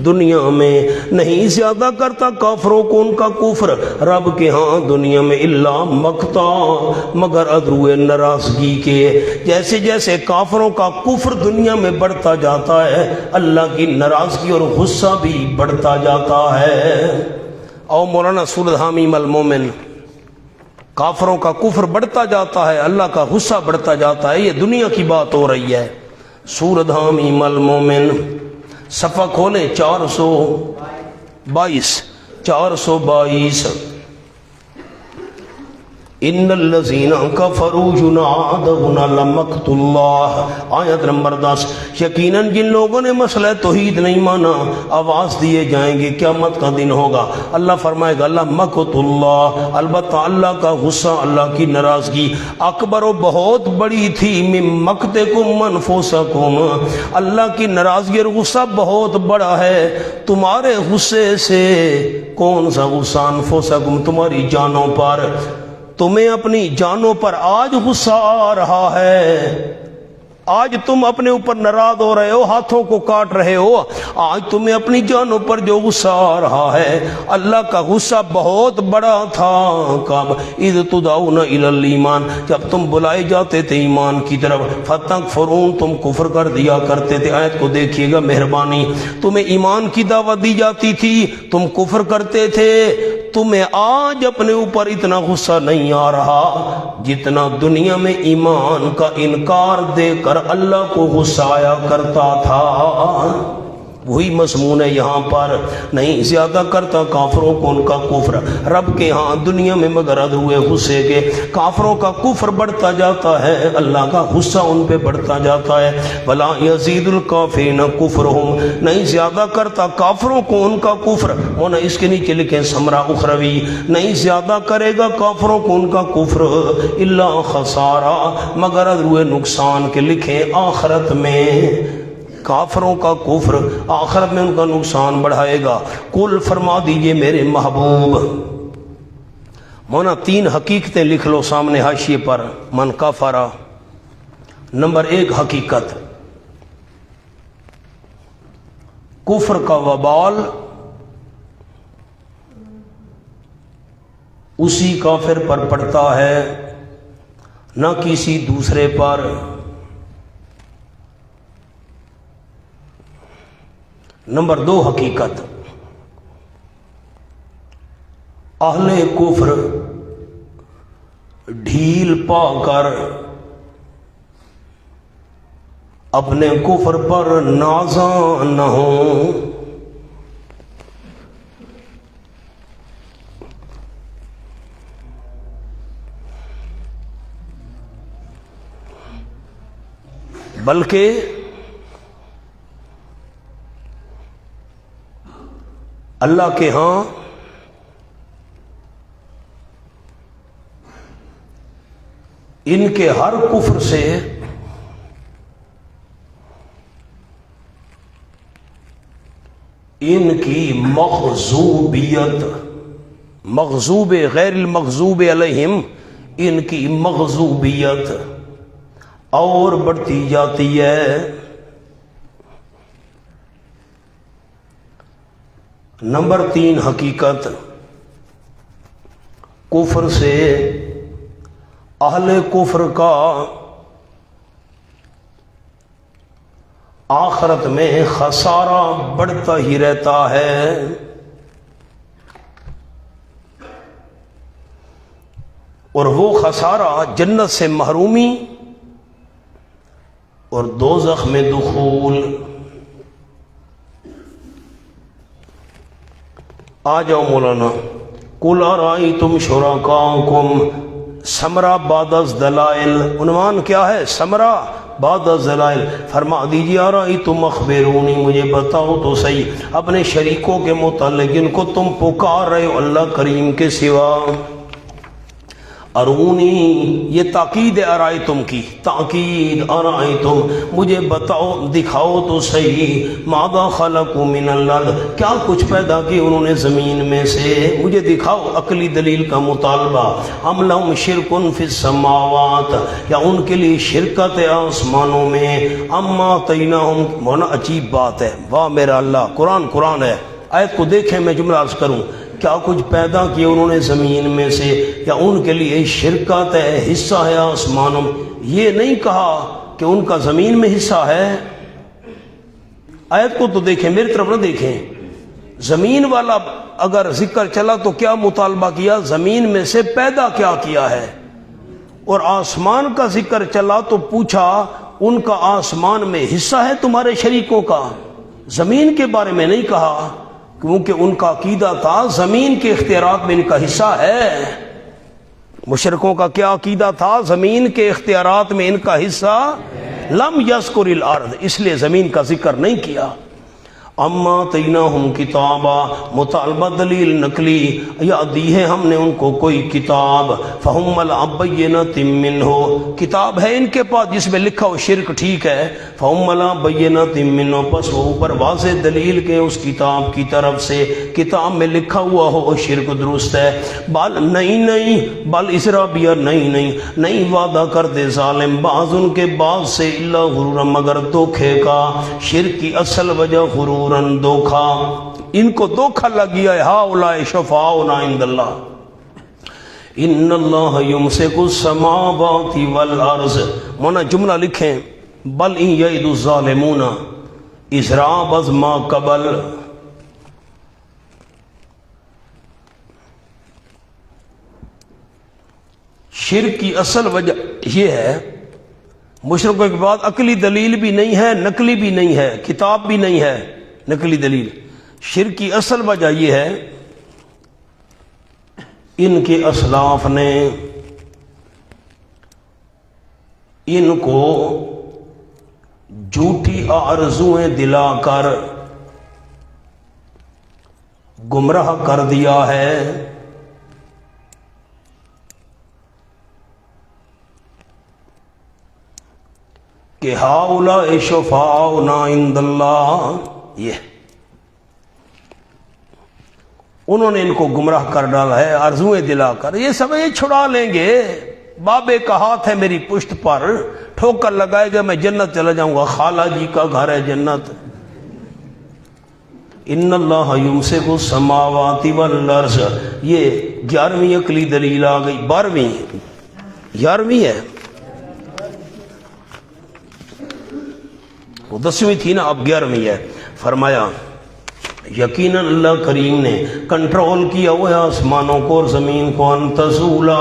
دنیا میں، نہیں زیادہ کرتا کافروں کو ان کا کفر رب کے ہاں دنیا میں، الا مقتا، مگر ادروئے ناراضگی کے، جیسے جیسے کافروں کا کفر دنیا میں بڑھتا جاتا ہے اللہ کی ناراضگی اور غصہ بھی بڑھتا جاتا ہے۔ او مولانا سورۃ حامیم المومن، کافروں کا کفر بڑھتا جاتا ہے، اللہ کا غصہ بڑھتا جاتا ہے، یہ دنیا کی بات ہو رہی ہے۔ سورۃ حامیم المومن، صفحہ کھولیں 422، 422۔ ان الذین کفروا ینادون لمقت اللہ، آیت نمبر 10، یقیناً جن لوگوں نے مسئلہ توحید نہیں مانا آواز دیے جائیں گے، قیامت کا دن ہوگا، اللہ فرمائے گا لمقت اللہ، البتہ اللہ کا غصہ، اللہ کی ناراضگی، اکبر و بہت بڑی تھی، من مقتکم انفسکم، اللہ کی ناراضگی اور غصہ بہت بڑا ہے تمہارے غصے سے۔ کون سا غصہ؟ انفسکم، تمہاری جانوں پر، تمہیں اپنی جانوں پر آج غصہ آ رہا ہے، آج تم اپنے اوپر ناراض ہو رہے ہو، ہاتھوں کو کاٹ رہے ہو، آج تمہیں اپنی جانوں پر جو غصہ آ رہا ہے، اللہ کا غصہ بہت بڑا تھا کب اذ تدعون الی الایمان، جب تم بلائے جاتے تھے ایمان کی طرف، فتکفرون، تم کفر کر دیا کرتے تھے۔ آیت کو دیکھیے گا مہربانی، تمہیں ایمان کی دعوت دی جاتی تھی، تم کفر کرتے تھے، تمہیں آج اپنے اوپر اتنا غصہ نہیں آ رہا جتنا دنیا میں ایمان کا انکار دے کر اللہ کو غصہ آیا کرتا تھا۔ وہی مضمون ہے یہاں پر، نہیں زیادہ کرتا کافروں کو ان کا کفر رب کے ہاں دنیا میں مگر ہوئے غصے کے، کافروں کا کفر بڑھتا جاتا ہے، اللہ کا غصہ ان پہ بڑھتا جاتا ہے۔ ولا یزید الکافرین کفرہم، نہیں زیادہ کرتا کافروں کو ان کا کفر، وہ نہ اس کے نیچے لکھیں ثمرہ اخروی، نہیں زیادہ کرے گا کافروں کو ان کا کفر الا خسارہ، مگر ہوئے نقصان کے، لکھیں آخرت میں کافروں کا کفر آخرت میں ان کا نقصان بڑھائے گا۔ قل فرما دیجئے میرے محبوب، مونا 3 حقیقتیں لکھ لو سامنے حاشیے پر، من کفر۔ نمبر 1 حقیقت، کفر کا وبال اسی کافر پر پڑتا ہے، نہ کسی دوسرے پر۔ نمبر 2 حقیقت، اہل کفر ڈھیل پا کر اپنے کفر پر نازاں نہ ہوں، بلکہ اللہ کے ہاں ان کے ہر کفر سے ان کی مغضوبیت، مغضوب غیر المغضوب علیہم، ان کی مغضوبیت اور بڑھتی جاتی ہے۔ نمبر 3 حقیقت، کفر سے اہل کفر کا آخرت میں خسارہ بڑھتا ہی رہتا ہے۔ اور وہ خسارہ جنت سے محرومی اور دوزخ میں دخول۔ آ جاؤ مولانا، قل ارائیتم شرکاءکم، ثمرہ بعد از دلائل، عنوان کیا ہے؟ ثمرہ بعد از دلائل۔ فرما دیجیے ارائیتم، اخبرونی، مجھے بتاؤ تو صحیح اپنے شریکوں کے متعلق جن کو تم پکار رہے ہو اللہ کریم کے سوا۔ ارونی، یہ تاکید ہے ارائیتم کی، تاکید ارائیتم، مجھے بتاؤ دکھاؤ تو صحیح، ماذا خلقوا من الارض، کیا کچھ پیدا کی انہوں نے زمین میں سے، مجھے دکھاؤ عقلی دلیل کا مطالبہ۔ ام لہم شرک فی السماوات، یا ان کے لیے شرکت ہے آسمانوں میں، اما آتیناہم، مونا عجیب بات ہے، واہ میرا اللہ، قرآن ہے۔ آیت کو دیکھیں، میں جملہ عرض کروں، کیا کچھ پیدا کیا انہوں نے زمین میں سے، یا ان کے لیے شرکت ہے، حصہ ہے آسمانوں میں۔ یہ نہیں کہا کہ ان کا زمین میں حصہ ہے۔ آیت کو تو دیکھیں، میری طرف نہ دیکھیں، زمین والا اگر ذکر چلا تو کیا مطالبہ کیا، زمین میں سے پیدا کیا ہے، اور آسمان کا ذکر چلا تو پوچھا ان کا آسمان میں حصہ ہے تمہارے شریکوں کا، زمین کے بارے میں نہیں کہا، کیونکہ ان کا عقیدہ تھا زمین کے اختیارات میں ان کا حصہ ہے۔ مشرکوں کا کیا عقیدہ تھا؟ زمین کے اختیارات میں ان کا حصہ، لم یذکر الارض، اس لیے زمین کا ذکر نہیں کیا۔ اما تیناہم کتابا مطالبہ دلیل نقلی یا دی ہے ہم نے ان کو کوئی کتاب فہم علی بینۃ منہ کتاب ہے ان کے پاس جس میں لکھا ہو شرک ٹھیک ہے فہم علی بینۃ منہ پس وہ اوپر واضح دلیل کے اس کتاب کی طرف سے کتاب میں لکھا ہوا ہو شرک درست ہے بل نہیں بل اسرابیہ نہیں وعدہ کرتے ظالم بعض ان کے بعض سے الا غرورا مگر دھوکے کا شرک کی اصل وجہ غرور دھوکھا ان کو دھوکھا لگ گیا ہے ہؤلاء شفاعنا عند اللہ ان اللہ یمسک السماوات والارض مونا جملہ لکھیں بل ان یعد الظالمون اسراب از ما قبل شرک کی اصل وجہ یہ ہے مشرکوں کے بعد عقلی دلیل بھی نہیں ہے نقلی بھی نہیں ہے کتاب بھی نہیں ہے نقلی دلیل شرک کی اصل وجہ یہ ہے ان کے اسلاف نے ان کو جھوٹی آرزویں دلا کر گمراہ کر دیا ہے کہ ہؤلاء شفاعنا عند اللہ یہ انہوں نے ان کو گمراہ کر ڈالا ہے آرزویں دلا کر یہ سب یہ چھڑا لیں گے بابے کا ہاتھ ہے میری پشت پر ٹھوکر لگائے گا میں جنت چلا جاؤں گا خالہ جی کا گھر ہے جنت ان اللہ یمسک السماوات والارض یہ 11ویں عقلی دلیل آ گئی 11ویں ہے وہ 10ویں تھی نا اب 11ویں ہے فرمایا یقیناً اللہ کریم نے کنٹرول کیا ہوا ہے آسمانوں کو اور زمین کو ان تزولا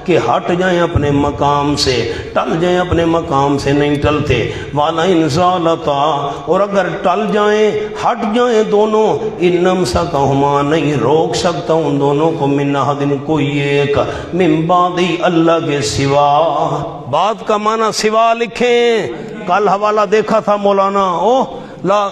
کہ ہٹ جائیں اپنے مقام سے ٹل جائیں اپنے مقام سے نہیں ٹلتے والا انزالتا اور اگر ٹل جائیں ہٹ جائیں دونوں انم سکہما نہیں روک سکتا ان دونوں کو من احد کوئی ایک من بعد اللہ کے سوا بعد کا معنی سوا لکھیں کل حوالہ دیکھا تھا مولانا لا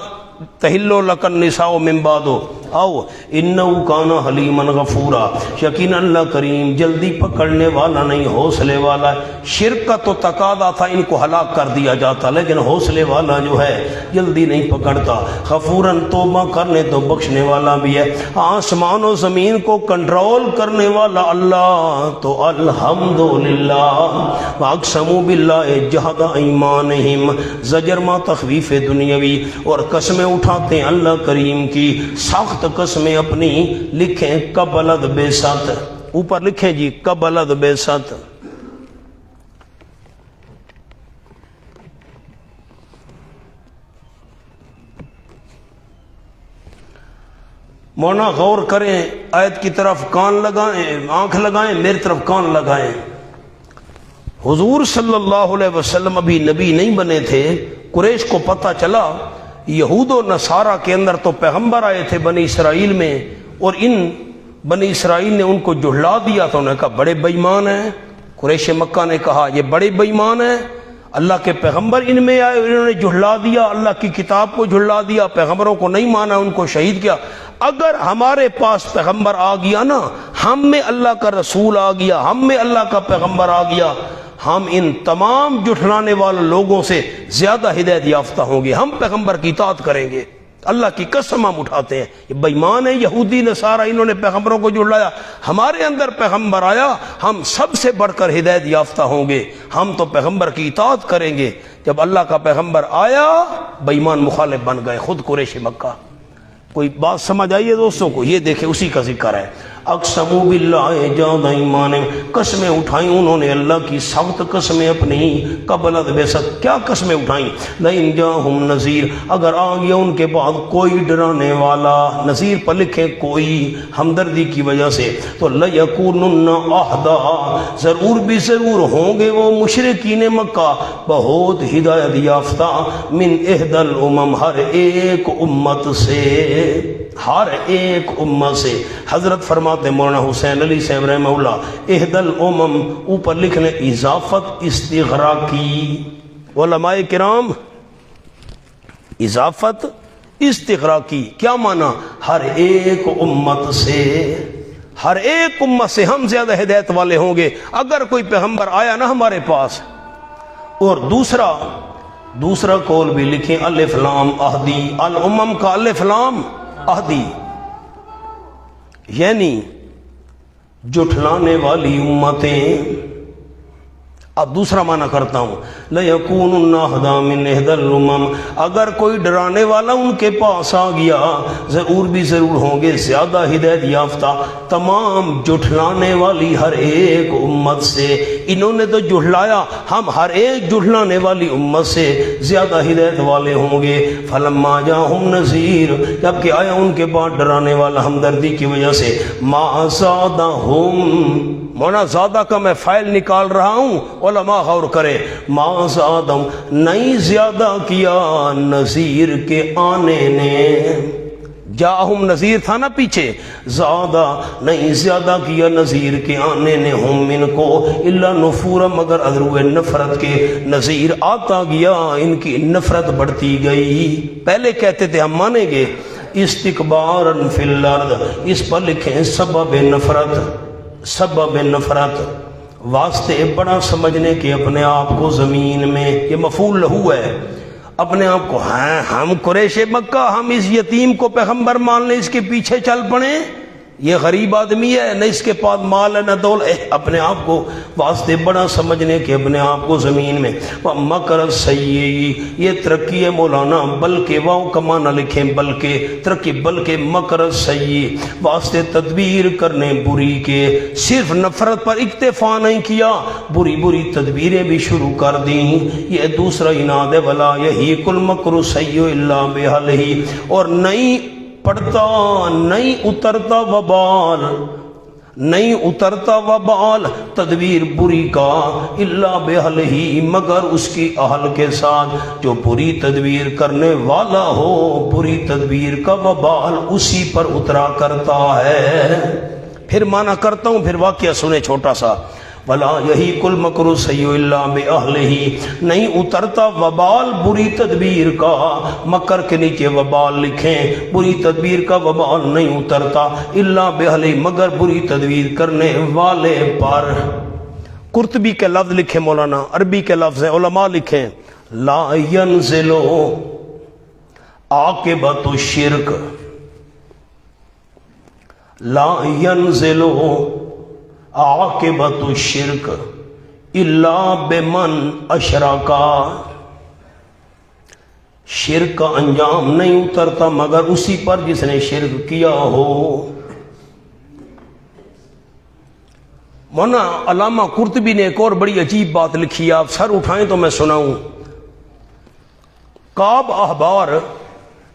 تحلو لکن نساء من بعدو او انہو کانا حلیما غفورا یقین اللہ کریم جلدی پکڑنے والا نہیں حوصلے والا ہے شرک کا تو تقاضا تھا ان کو ہلاک کر دیا جاتا لیکن حوصلے والا جو ہے جلدی نہیں پکڑتا غفوراً توبہ کرنے تو بخشنے والا بھی ہے آسمان و زمین کو کنٹرول کرنے والا اللہ تو الحمدللہ واقسموا باللہ جہد ایمانہم زجر ما تخویف دنیاوی اور قسمیں اٹھاتے ہیں اللہ کریم کی سخت قسمیں اپنی لکھیں قبلت بے ست اوپر لکھیں جی قبلت بے ست مونا غور کریں آیت کی طرف کان لگائیں آنکھ لگائیں میری طرف کان لگائیں حضور صلی اللہ علیہ وسلم ابھی نبی نہیں بنے تھے قریش کو پتہ چلا یہود و نصارہ کے اندر تو پیغمبر آئے تھے بنی اسرائیل میں اور ان بنی اسرائیل نے ان کو جھلا دیا تو انہوں نے کہا بڑے بے ایمان ہیں قریش مکہ نے کہا یہ بڑے بے ایمان ہیں اللہ کے پیغمبر ان میں آئے انہوں نے جھلا دیا اللہ کی کتاب کو جھلا دیا پیغمبروں کو نہیں مانا ان کو شہید کیا اگر ہمارے پاس پیغمبر آ گیا نا ہم میں اللہ کا رسول آ گیا ہم میں اللہ کا پیغمبر آ گیا ہم ان تمام جھٹلانے والے لوگوں سے زیادہ ہدایت یافتہ ہوں گے ہم پیغمبر کی اطاعت کریں گے اللہ کی قسم ہم اٹھاتے ہیں یہ بے ایمان ہے یہودی نصارہ انہوں نے پیغمبروں کو جھٹلایا ہمارے اندر پیغمبر آیا ہم سب سے بڑھ کر ہدایت یافتہ ہوں گے ہم تو پیغمبر کی اطاعت کریں گے جب اللہ کا پیغمبر آیا بے ایمان مخالف بن گئے خود قریش مکہ کوئی بات سمجھ آئیے دوستوں کو یہ دیکھیں اسی کا ذکر ہے اقسموا باللہ جہد ایمانہم قسمیں اٹھائیں انہوں نے اللہ کی سخت قسمیں اپنی قبلت بے ست کیا قسمیں اٹھائیں لئن جاءہم نذیر اگر آ گیا ان کے بعد کوئی ڈرانے والا نذیر پر لکھیں کوئی ہمدردی کی وجہ سے تو لیکونن اہدا ضرور بھی ضرور ہوں گے وہ مشرکین مکہ بہت ہدایت یافتہ من احد الامم ہر ایک امت سے ہر ایک امت سے حضرت فرماتے مولانا حسین علی صاحب رحمہ اللہ احد الامم اوپر لکھ لیں اضافت استغراقی علماء کرام اضافت استغراقی کیا مانا؟ ہر ایک امت سے، ہر ایک امت سے ہم زیادہ ہدایت والے ہوں گے اگر کوئی پیغمبر آیا نا ہمارے پاس۔ اور دوسرا قول بھی لکھیں الف لام اہدی، الامم کا الف لام اہدی، یعنی جھٹلانے والی امتیں۔ اب دوسرا معنی کرتا ہوں، لَيَكُونُنَّ أَهْدَىٰ مِنْ إِحْدَى الْأُمَمِ، اگر کوئی ڈرانے والا ان کے پاس آ گیا ضرور بھی ضرور ہوں گے زیادہ ہدایت یافتہ تمام جھٹلانے والی ہر ایک امت سے۔ انہوں نے تو جھٹلایا، ہم ہر ایک جھٹلانے والی امت سے زیادہ ہدایت والے ہوں گے۔ فَلَمَّا جَاءَهُمْ نَذِيرٌ، جب کہ آیا ان کے بعد ڈرانے والا ہمدردی کی وجہ سے، مَا زَادَهُمْ، مونا زیادہ کا میں فائل نکال رہا ہوں، علماء غور کرے، ما زادم نہیں زیادہ کیا نذیر کے آنے نے، جاہم نذیر تھا نا پیچھے، زیادہ نہیں زیادہ کیا نذیر کے آنے نے ہم من کو الا نفورا، مگر ادرو نفرت کے نذیر آتا گیا ان کی نفرت بڑھتی گئی۔ پہلے کہتے تھے ہم مانیں گے، استکبارا فی الارض، اس پر لکھیں سبب نفرت، سبب نفرت، واسطے بڑا سمجھنے کے اپنے آپ کو زمین میں، یہ مفعول لہو ہے، اپنے آپ کو ہیں ہم قریش مکہ، ہم اس یتیم کو پیغمبر مان لیں، اس کے پیچھے چل پڑیں، یہ غریب آدمی ہے، نہ اس کے پاس مال ہے نہ دولت، اپنے آپ کو واسطے بڑا سمجھنے کے اپنے آپ کو زمین میں۔ مکر السیئ، یہ ترقی ہے مولانا، بلکہ واؤ کما نہ لکھیں، بلکہ ترقی، بلکہ مکر السیئ، واسطے تدبیر کرنے بری کے، صرف نفرت پر اکتفا نہیں کیا، بری بری تدبیریں بھی شروع کر دیں۔ یہ دوسرا عناد ہے، ولا یحیق المکر السیئ الا بأہلہ، اور نہیں پڑتا نہیں اترتا وبال، نہیں اترتا وبال تدبیر بری کا الا بأہلہ، مگر اس کی اہل کے ساتھ، جو بری تدبیر کرنے والا ہو بری تدبیر کا وبال اسی پر اترا کرتا ہے۔ پھر مانا کرتا ہوں، پھر واقعہ سنیں چھوٹا سا، ولا یحیق المکر السیئ الا بأہلہ، نہیں اترتا وبال بری تدبیر کا، مکر کے نیچے وبال لکھیں، بری تدبیر کا وبال نہیں اترتا الا بأہلہ، مگر بری تدبیر کرنے والے پر۔ قرطبی کے لفظ لکھیں مولانا، عربی کے لفظ ہیں، علماء لکھیں، لا ینزل عاقبۃ الشرک، لا ینزل عاقبۃ الشرک الا بمن اشرکا، شرک کا انجام نہیں اترتا مگر اسی پر جس نے شرک کیا ہو۔ مولانا علامہ قرطبی نے ایک اور بڑی عجیب بات لکھی، آپ سر اٹھائیں تو میں سناؤں۔ کعب احبار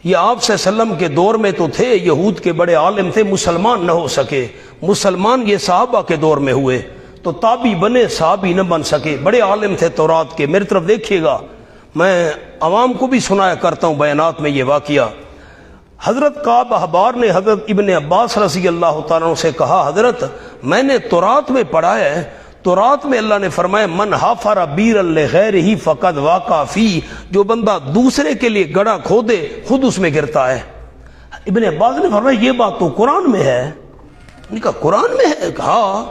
یہ آپ صلی اللہ علیہ وسلم کے دور میں تو تھے، یہود کے بڑے عالم تھے، مسلمان نہ ہو سکے، مسلمان یہ صحابہ کے دور میں ہوئے تو تابعی بنے، صحابی نہ بن سکے، بڑے عالم تھے تورات کے۔ میری طرف دیکھیے گا، میں عوام کو بھی سنایا کرتا ہوں بیانات میں یہ واقعہ۔ حضرت کعب احبار نے حضرت ابن عباس رضی اللہ تعالیٰ عنہ سے کہا، حضرت میں نے تورات میں پڑھا ہے، تورات میں اللہ نے فرمایا من حفر بیرا لغیرہ فقد واقع فی، جو بندہ دوسرے کے لیے گڑھا کھودے خود اس میں گرتا ہے۔ ابن عباس نے فرمایا یہ بات تو قرآن میں ہے۔ نے کہا قرآن میں ہے؟ کہا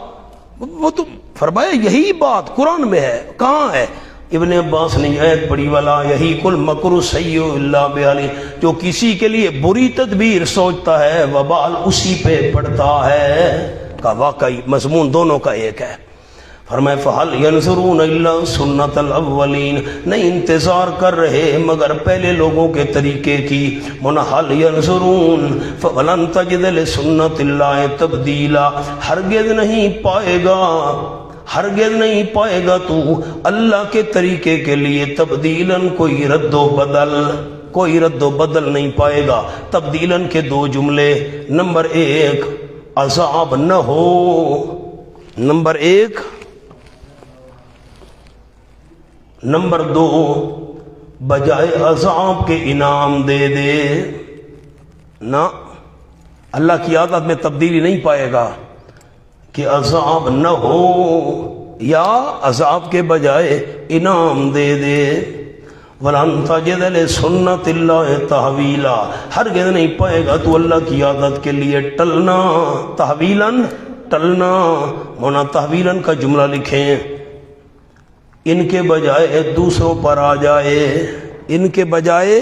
وہ تو فرمایا یہی بات قرآن میں ہے، کہاں ہے؟ ابن عباس نے آیت پڑھی، ولا یحیق المکر السیئ الا بأہلہ، جو کسی کے لیے بری تدبیر سوچتا ہے وبال اسی پہ پڑتا ہے۔ کا واقعی مضمون دونوں کا ایک ہے۔ فرمایا فَهَلْ يَنْظُرُونَ إِلَّا سُنَّةَ الْأَوَّلِينَ، نہیں انتظار کر رہے مگر پہلے لوگوں کے طریقے کی، هَلْ يَنْظُرُونَ فَلَنْ تَجِدَ لِسُنَّةِ اللَّهِ تَبْدِيلًا، ہرگز نہیں پائے گا، ہرگز نہیں پائے گا تو اللہ کے طریقے کے لیے تبدیلاً کوئی رد و بدل، کوئی رد و بدل نہیں پائے گا۔ تبدیلاً کے دو جملے، نمبر ایک عذاب نہ ہو، نمبر ایک، نمبر دو بجائے عذاب کے انعام دے دے۔ نہ، اللہ کی عادت میں تبدیلی نہیں پائے گا کہ عذاب نہ ہو یا عذاب کے بجائے انعام دے دے۔ وَلَن تَجِدَ لِسُنَّتِ اللَّهِ تَحْوِيلًا، ہرگز نہیں پائے گا تو اللہ کی عادت کے لیے ٹلنا، تحویلاً ٹلنا۔ مونا تحویلاً کا جملہ لکھیں، ان کے بجائے دوسروں پر آ جائے، ان کے بجائے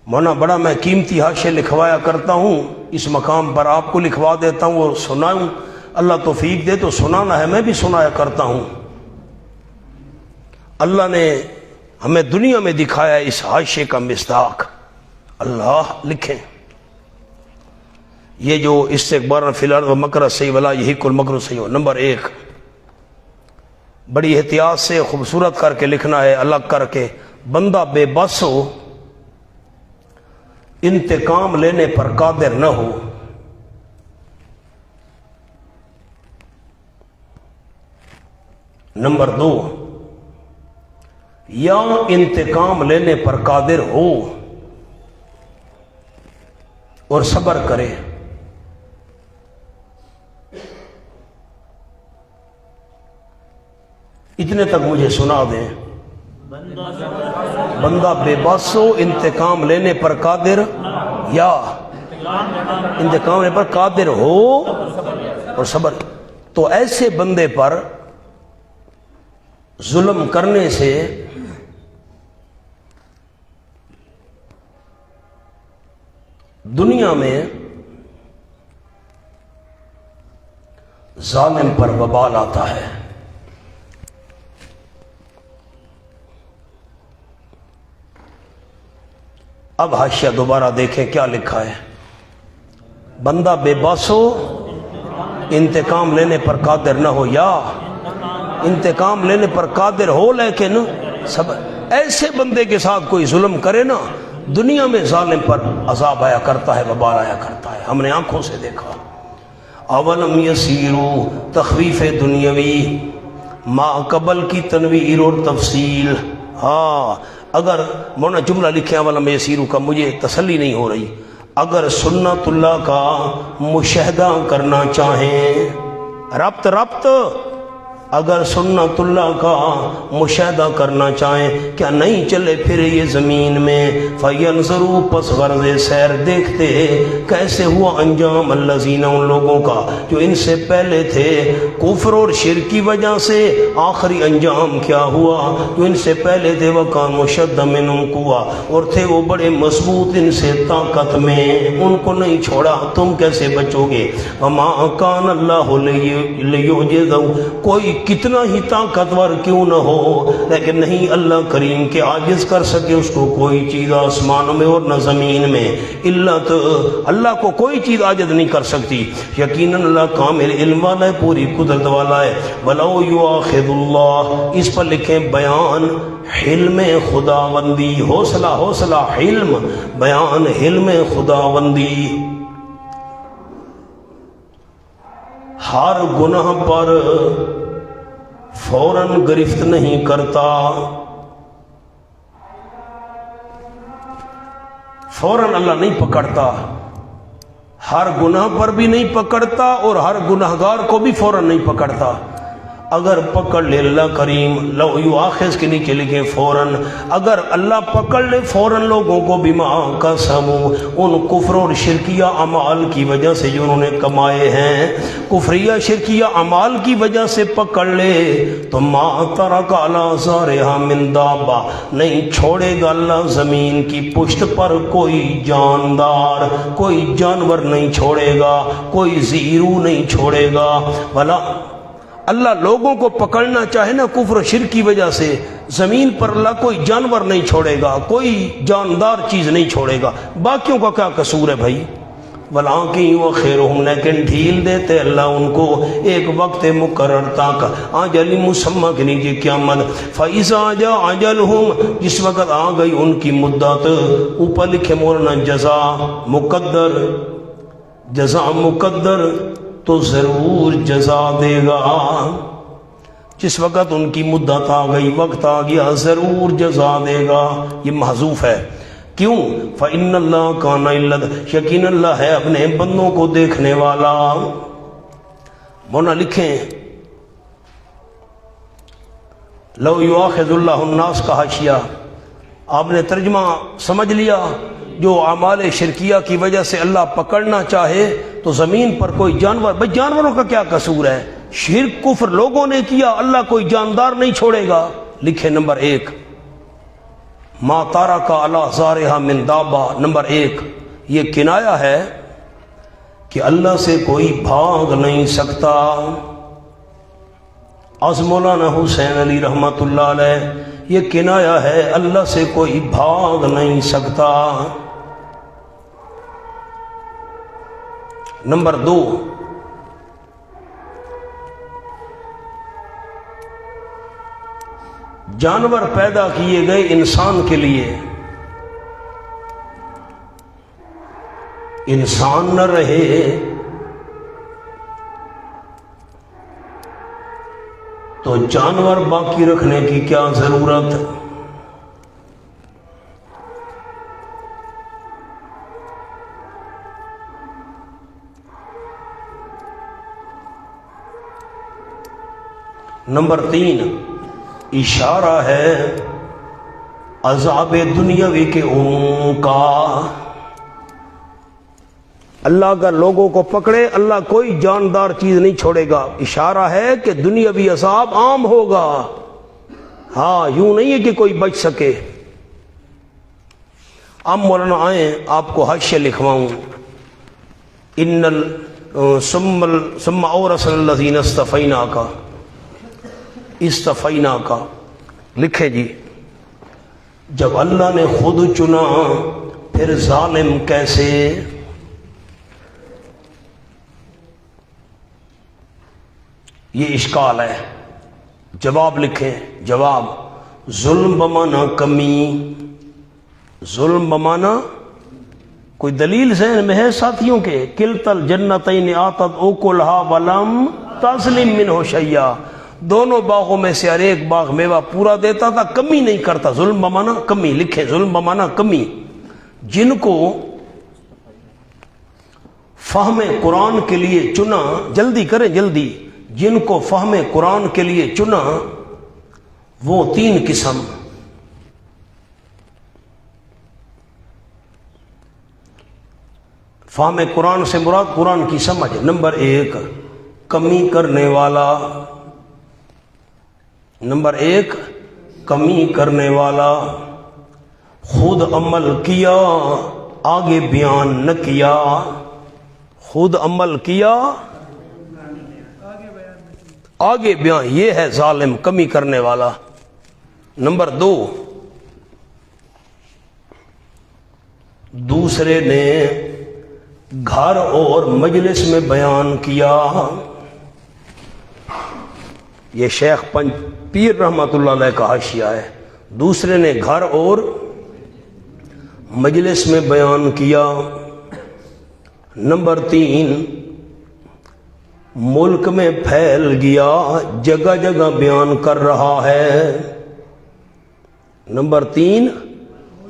مونا بڑا میں قیمتی حاشیے لکھوایا کرتا ہوں، اس مقام پر آپ کو لکھوا دیتا ہوں اور سناؤں، اللہ توفیق دے تو سنانا ہے، میں بھی سنایا کرتا ہوں۔ اللہ نے ہمیں دنیا میں دکھایا اس حاشیے کا مصداق، اللہ لکھیں یہ جو استکبار فی الارض ومکر السیئ ولا یحیق المکر السیئ، نمبر 1 بڑی احتیاط سے خوبصورت کر کے لکھنا ہے، الگ کر کے، بندہ بے بس ہو، انتقام لینے پر قادر نہ ہو۔ نمبر 2، یا انتقام لینے پر قادر ہو اور صبر کرے۔ اتنے تک مجھے سنا دیں، بندہ بے بس ہو، انتقام لینے پر قادر، یا انتقام لینے پر قادر ہو اور صبر۔ تو ایسے بندے پر ظلم کرنے سے دنیا میں ظالم پر وبال آتا ہے۔ اب حاشیہ دوبارہ دیکھیں کیا لکھا ہے، بندہ بے بس ہو، انتقام لینے پر قادر نہ ہو، یا انتقام لینے پر قادر ہو لیکن صبر۔ ایسے بندے کے ساتھ کوئی ظلم کرے نا، دنیا میں ظالم پر عذاب آیا کرتا ہے، وبال آیا کرتا ہے، ہم نے آنکھوں سے دیکھا۔ اولم یسیرو، تخویف دنیاوی، ما قبل کی تنویر اور تفصیل۔ ہاں اگر مولانا جملہ لکھیں اولم یسیرو کا، مجھے تسلی نہیں ہو رہی، اگر سنت اللہ کا مشاہدہ کرنا چاہیں، ربط اگر سنت اللہ کا مشاہدہ کرنا چاہیں، کیا نہیں چلے پھر یہ زمین میں، فینظروا، پس غرض سیر دیکھتے کیسے ہوا انجام الذین، ان لوگوں کا جو ان سے پہلے تھے، کفر اور شرک کی وجہ سے آخری انجام کیا ہوا، جو ان سے پہلے تھے، وکانوا اشد منہم قوۃ، اور تھے وہ بڑے مضبوط ان سے طاقت میں، ان کو نہیں چھوڑا، تم کیسے بچو گے؟ وما کان اللہ لیعجزہ، کوئی کتنا ہی طاقتور کیوں نہ ہو، لیکن نہیں اللہ کریم کے عاجز کر سکے اس کو کوئی چیز آسمانوں میں اور نہ زمین میں، اللہ کو کوئی چیز عاجز نہیں کر سکتی۔ یقیناً اللہ کامل علم والا ہے، پوری قدرت والا ہے۔ وَلَوْ يُؤَاخِذُ اللَّهُ، اس پر لکھیں بیان حلم خداوندی، حوصلہ حلم، بیان حلم خداوندی، ہر گناہ پر فوراً گرفت نہیں کرتا، فوراً اللہ نہیں پکڑتا، ہر گناہ پر بھی نہیں پکڑتا اور ہر گناہگار کو بھی فوراً نہیں پکڑتا۔ اگر پکڑ لے اللہ کریم، لو یؤاخذ کے نیچے لکھیں فوراً، اگر اللہ پکڑ لے فوراً لوگوں کو بما قسموا، ان کفر اور شرکیہ اعمال کی وجہ سے جو انہوں نے کمائے ہیں، کفریہ شرکیہ اعمال کی وجہ سے پکڑ لے، تو ما ترک علی ظہرہا من دابہ، نہیں چھوڑے گا اللہ زمین کی پشت پر کوئی جاندار، کوئی جانور نہیں چھوڑے گا، کوئی زیرو نہیں چھوڑے گا۔ ولا اللہ لوگوں کو پکڑنا چاہے نا کفر و شرک کی وجہ سے، زمین پر اللہ کوئی جانور نہیں چھوڑے گا، کوئی جاندار چیز نہیں چھوڑے گا، باقیوں کا کیا قصور ہے بھائی؟ وَلَٰكِن يُؤَخِّرُهُمْ، لیکن ڈھیل دیتے اللہ ان کو ایک وقت مقرر تک، اجل مسمى کے نیچے قیامت، فَإِذَا جَاءَ أَجَلُهُمْ، جس وقت آ گئی ان کی مدت، اوپر لکھے مولانا جزا مقدر، جزا مقدر تو ضرور جزا دے گا، جس وقت ان کی مدت آ گئی، وقت آ گیا، ضرور جزا دے گا۔ یہ محذوف ہے، کیوں؟ فَإِنَّ اللَّهَ كَانَ إِلَّا، یقین اللہ ہے اپنے بندوں کو دیکھنے والا۔ مونا لکھیں لو یؤاخذ اللہ الناس کا حاشیہ، آپ نے ترجمہ سمجھ لیا، جو اعمال شرکیہ کی وجہ سے اللہ پکڑنا چاہے تو زمین پر کوئی جانور، بھئی جانوروں کا کیا قصور ہے؟ شرک کفر لوگوں نے کیا، اللہ کوئی جاندار نہیں چھوڑے گا۔ لکھے نمبر 1 ما تارک علی ظہرہا من دابہ، نمبر 1 یہ کنایا ہے کہ اللہ سے کوئی بھاگ نہیں سکتا۔ از مولانا حسین علی رحمۃ اللہ علیہ یہ کنایا ہے، اللہ سے کوئی بھاگ نہیں سکتا۔ نمبر 2 جانور پیدا کیے گئے انسان کے لیے، انسان نہ رہے تو جانور باقی رکھنے کی کیا ضرورت؟ نمبر 3 اشارہ ہے عذاب دنیاوی کے کا، اللہ اگر لوگوں کو پکڑے اللہ کوئی جاندار چیز نہیں چھوڑے گا، اشارہ ہے کہ دنیاوی عذاب عام ہوگا، ہاں یوں نہیں ہے کہ کوئی بچ سکے۔ اب مولانا آئیں آپ کو حاشیہ لکھواؤں۔ ثم اورثنا الذین اصطفینا کا لکھے جی، جب اللہ نے خود چنا پھر ظالم کیسے؟ یہ اشکال ہے، جواب لکھیں۔ جواب ظلم بمانا کمی، ظلم بمانا کوئی دلیل ذہن میں ہے ساتھیوں کے؟ کلتا الجنتین آتت اکلھا ولم تظلم منہ شیئا، دونوں باغوں میں سے ہر ایک باغ میوہ پورا دیتا تھا، کمی نہیں کرتا۔ ظلم بمانا کمی، لکھیں ظلم بمانا کمی۔ جن کو فہم قرآن کے لیے چنا، جلدی کریں جلدی، جن کو فہم قرآن کے لیے چنا وہ 3 قسم۔ فہم قرآن سے مراد قرآن کی سمجھ۔ نمبر 1 کمی کرنے والا، نمبر 1 کمی کرنے والا، خود عمل کیا آگے بیان نہ کیا، خود عمل کیا آگے بیان، یہ ہے ظالم کمی کرنے والا۔ نمبر 2 دوسرے نے گھر اور مجلس میں بیان کیا، یہ شیخ پیر رحمت اللہ علیہ کا حاشیہ ہے، دوسرے نے گھر اور مجلس میں بیان کیا۔ نمبر 3 ملک میں پھیل گیا، جگہ جگہ بیان کر رہا ہے۔ نمبر 3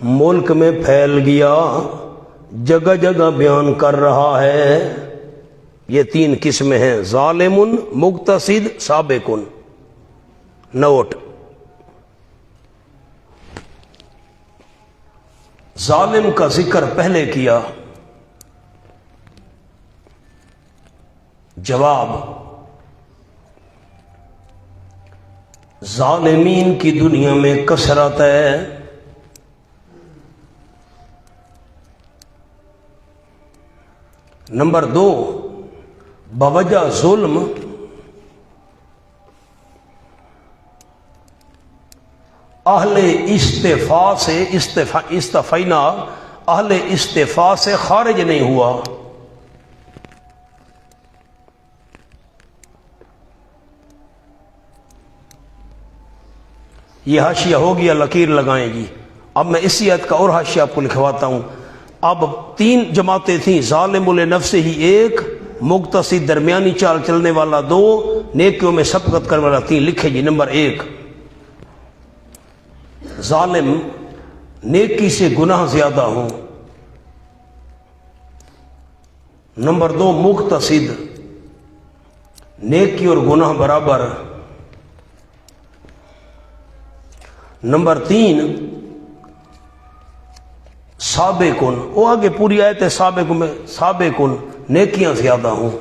ملک میں پھیل گیا، جگہ جگہ بیان کر رہا ہے۔ یہ 3 قسمیں ہیں، ظالم، مقتصد، سابق۔ نوٹ، ظالم کا ذکر پہلے کیا۔ جواب ظالمین کی دنیا میں کثرت ہے۔ نمبر 2 بوجہ ظلم اہل استفاء سے استفینا، اہل استفاء سے خارج نہیں ہوا۔ یہ حاشیہ ہو گیا، لکیر لگائیں جی۔ اب میں اسی آیت کا اور حاشیہ آپ کو لکھواتا ہوں۔ اب 3 جماعتیں تھیں، ظالم لنفسہ ہی 1، مقتصد درمیانی چال چلنے والا 2، نیکیوں میں سبقت کرنے والا 3۔ لکھے جی نمبر 1 ظالم نیکی سے گناہ زیادہ ہوں۔ نمبر 2 مقتصد نیکی اور گناہ برابر۔ نمبر 3 سابقن، وہ آگے پوری آیت ہے سابق میں، سابقن نیکیاں زیادہ ہوں۔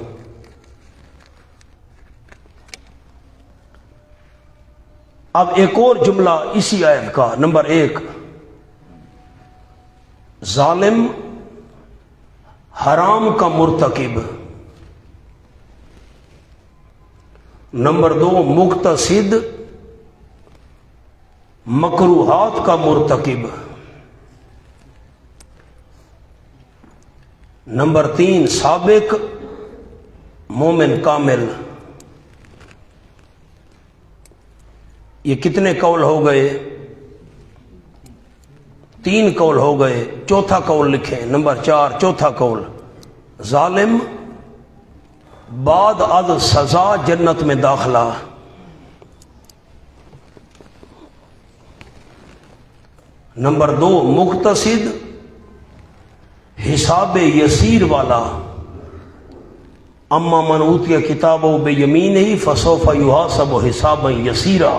اب ایک اور جملہ اسی آیت کا، نمبر 1 ظالم حرام کا مرتکب، نمبر 2 مقتصد مکروہات کا مرتکب، نمبر 3 سابق مومن کامل۔ یہ کتنے قول ہو گئے؟ 3 قول ہو گئے، چوتھا قول لکھیں، نمبر 4 چوتھا قول، ظالم بعد از سزا جنت میں داخلہ، نمبر 2 مقتصد حساب یسیر والا، اما من اوتی کتابہ بیمینہ فسوف یحاسب حسابا یسیرا،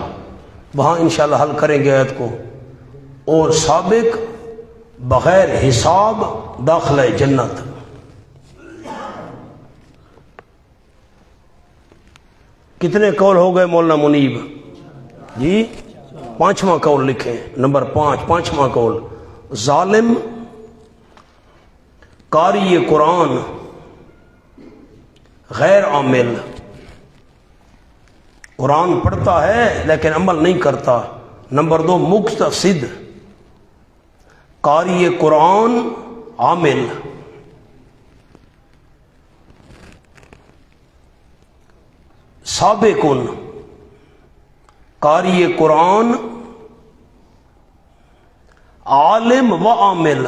وہاں انشاءاللہ حل کریں گے آیت کو، اور سابق بغیر حساب داخلہ جنت۔ کتنے قول ہو گئے مولانا منیب جی؟ 5واں قول لکھیں، نمبر 5 5واں قول، ظالم قاری قرآن غیر عامل، قرآن پڑھتا ہے لیکن عمل نہیں کرتا، نمبر 2 مقتصد قاری قرآن عامل، سابقن قاری قرآن عالم و عامل،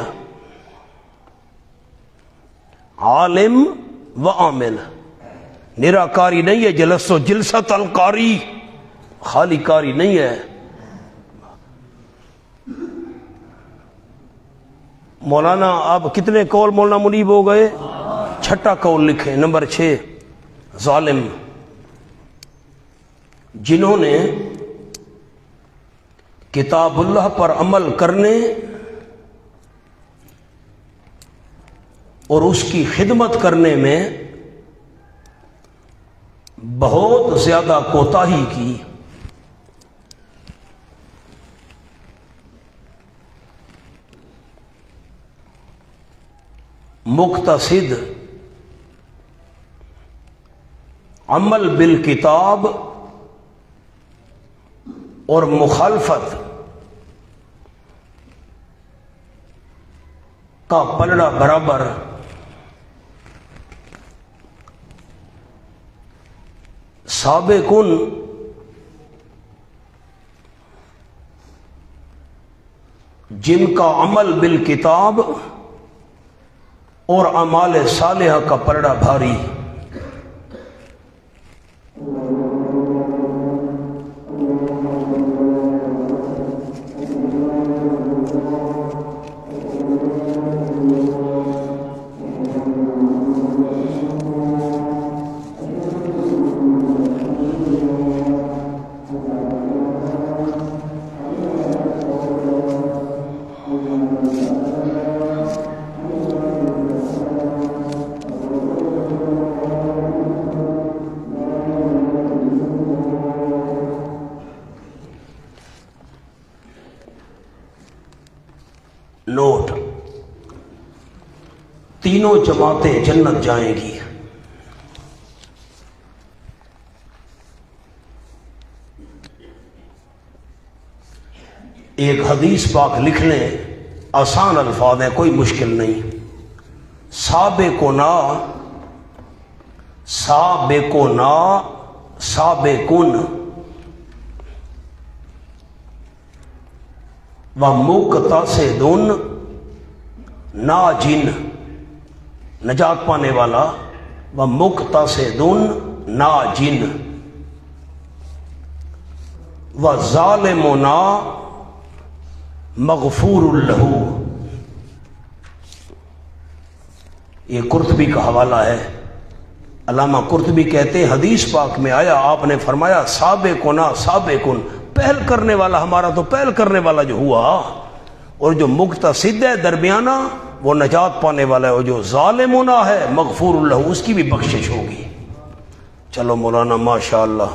عالم و عامل، نرا کاری نہیں ہے، جلس و جلست القاری، خالی کاری نہیں ہے۔ مولانا اب کتنے قول مولانا منیب ہو گئے؟ 6واں قول لکھیں، نمبر 6 ظالم جنہوں نے کتاب اللہ پر عمل کرنے اور اس کی خدمت کرنے میں بہت زیادہ کوتاہی کی، مقتصد عمل بالکتاب اور مخالفت کا پلڑا برابر، سابقن جن کا عمل بالکتاب اور اعمال صالحہ کا پلڑا بھاری، نوٹ، تینوں جماعتیں جنت جائیں گی، ایک حدیث پاک لکھ لیں، آسان الفاظ ہیں، کوئی مشکل نہیں، سابقنا سابقنا سابقن ومقتصدن ناجن، نجات پانے والا، ومقتصدن ناجن، وظالمنا مغفور لہ۔ یہ قرطبی کا حوالہ ہے، علامہ قرطبی کہتے ہیں حدیث پاک میں آیا، آپ نے فرمایا سابقنا سابقن، پہل کرنے والا ہمارا تو پہل کرنے والا جو ہوا، اور جو مقتصد ہے درمیانہ وہ نجات پانے والا ہے، اور جو ظالمونہ ہے مغفور اللہ اس کی بھی بخشش ہوگی۔ چلو مولانا ماشاءاللہ۔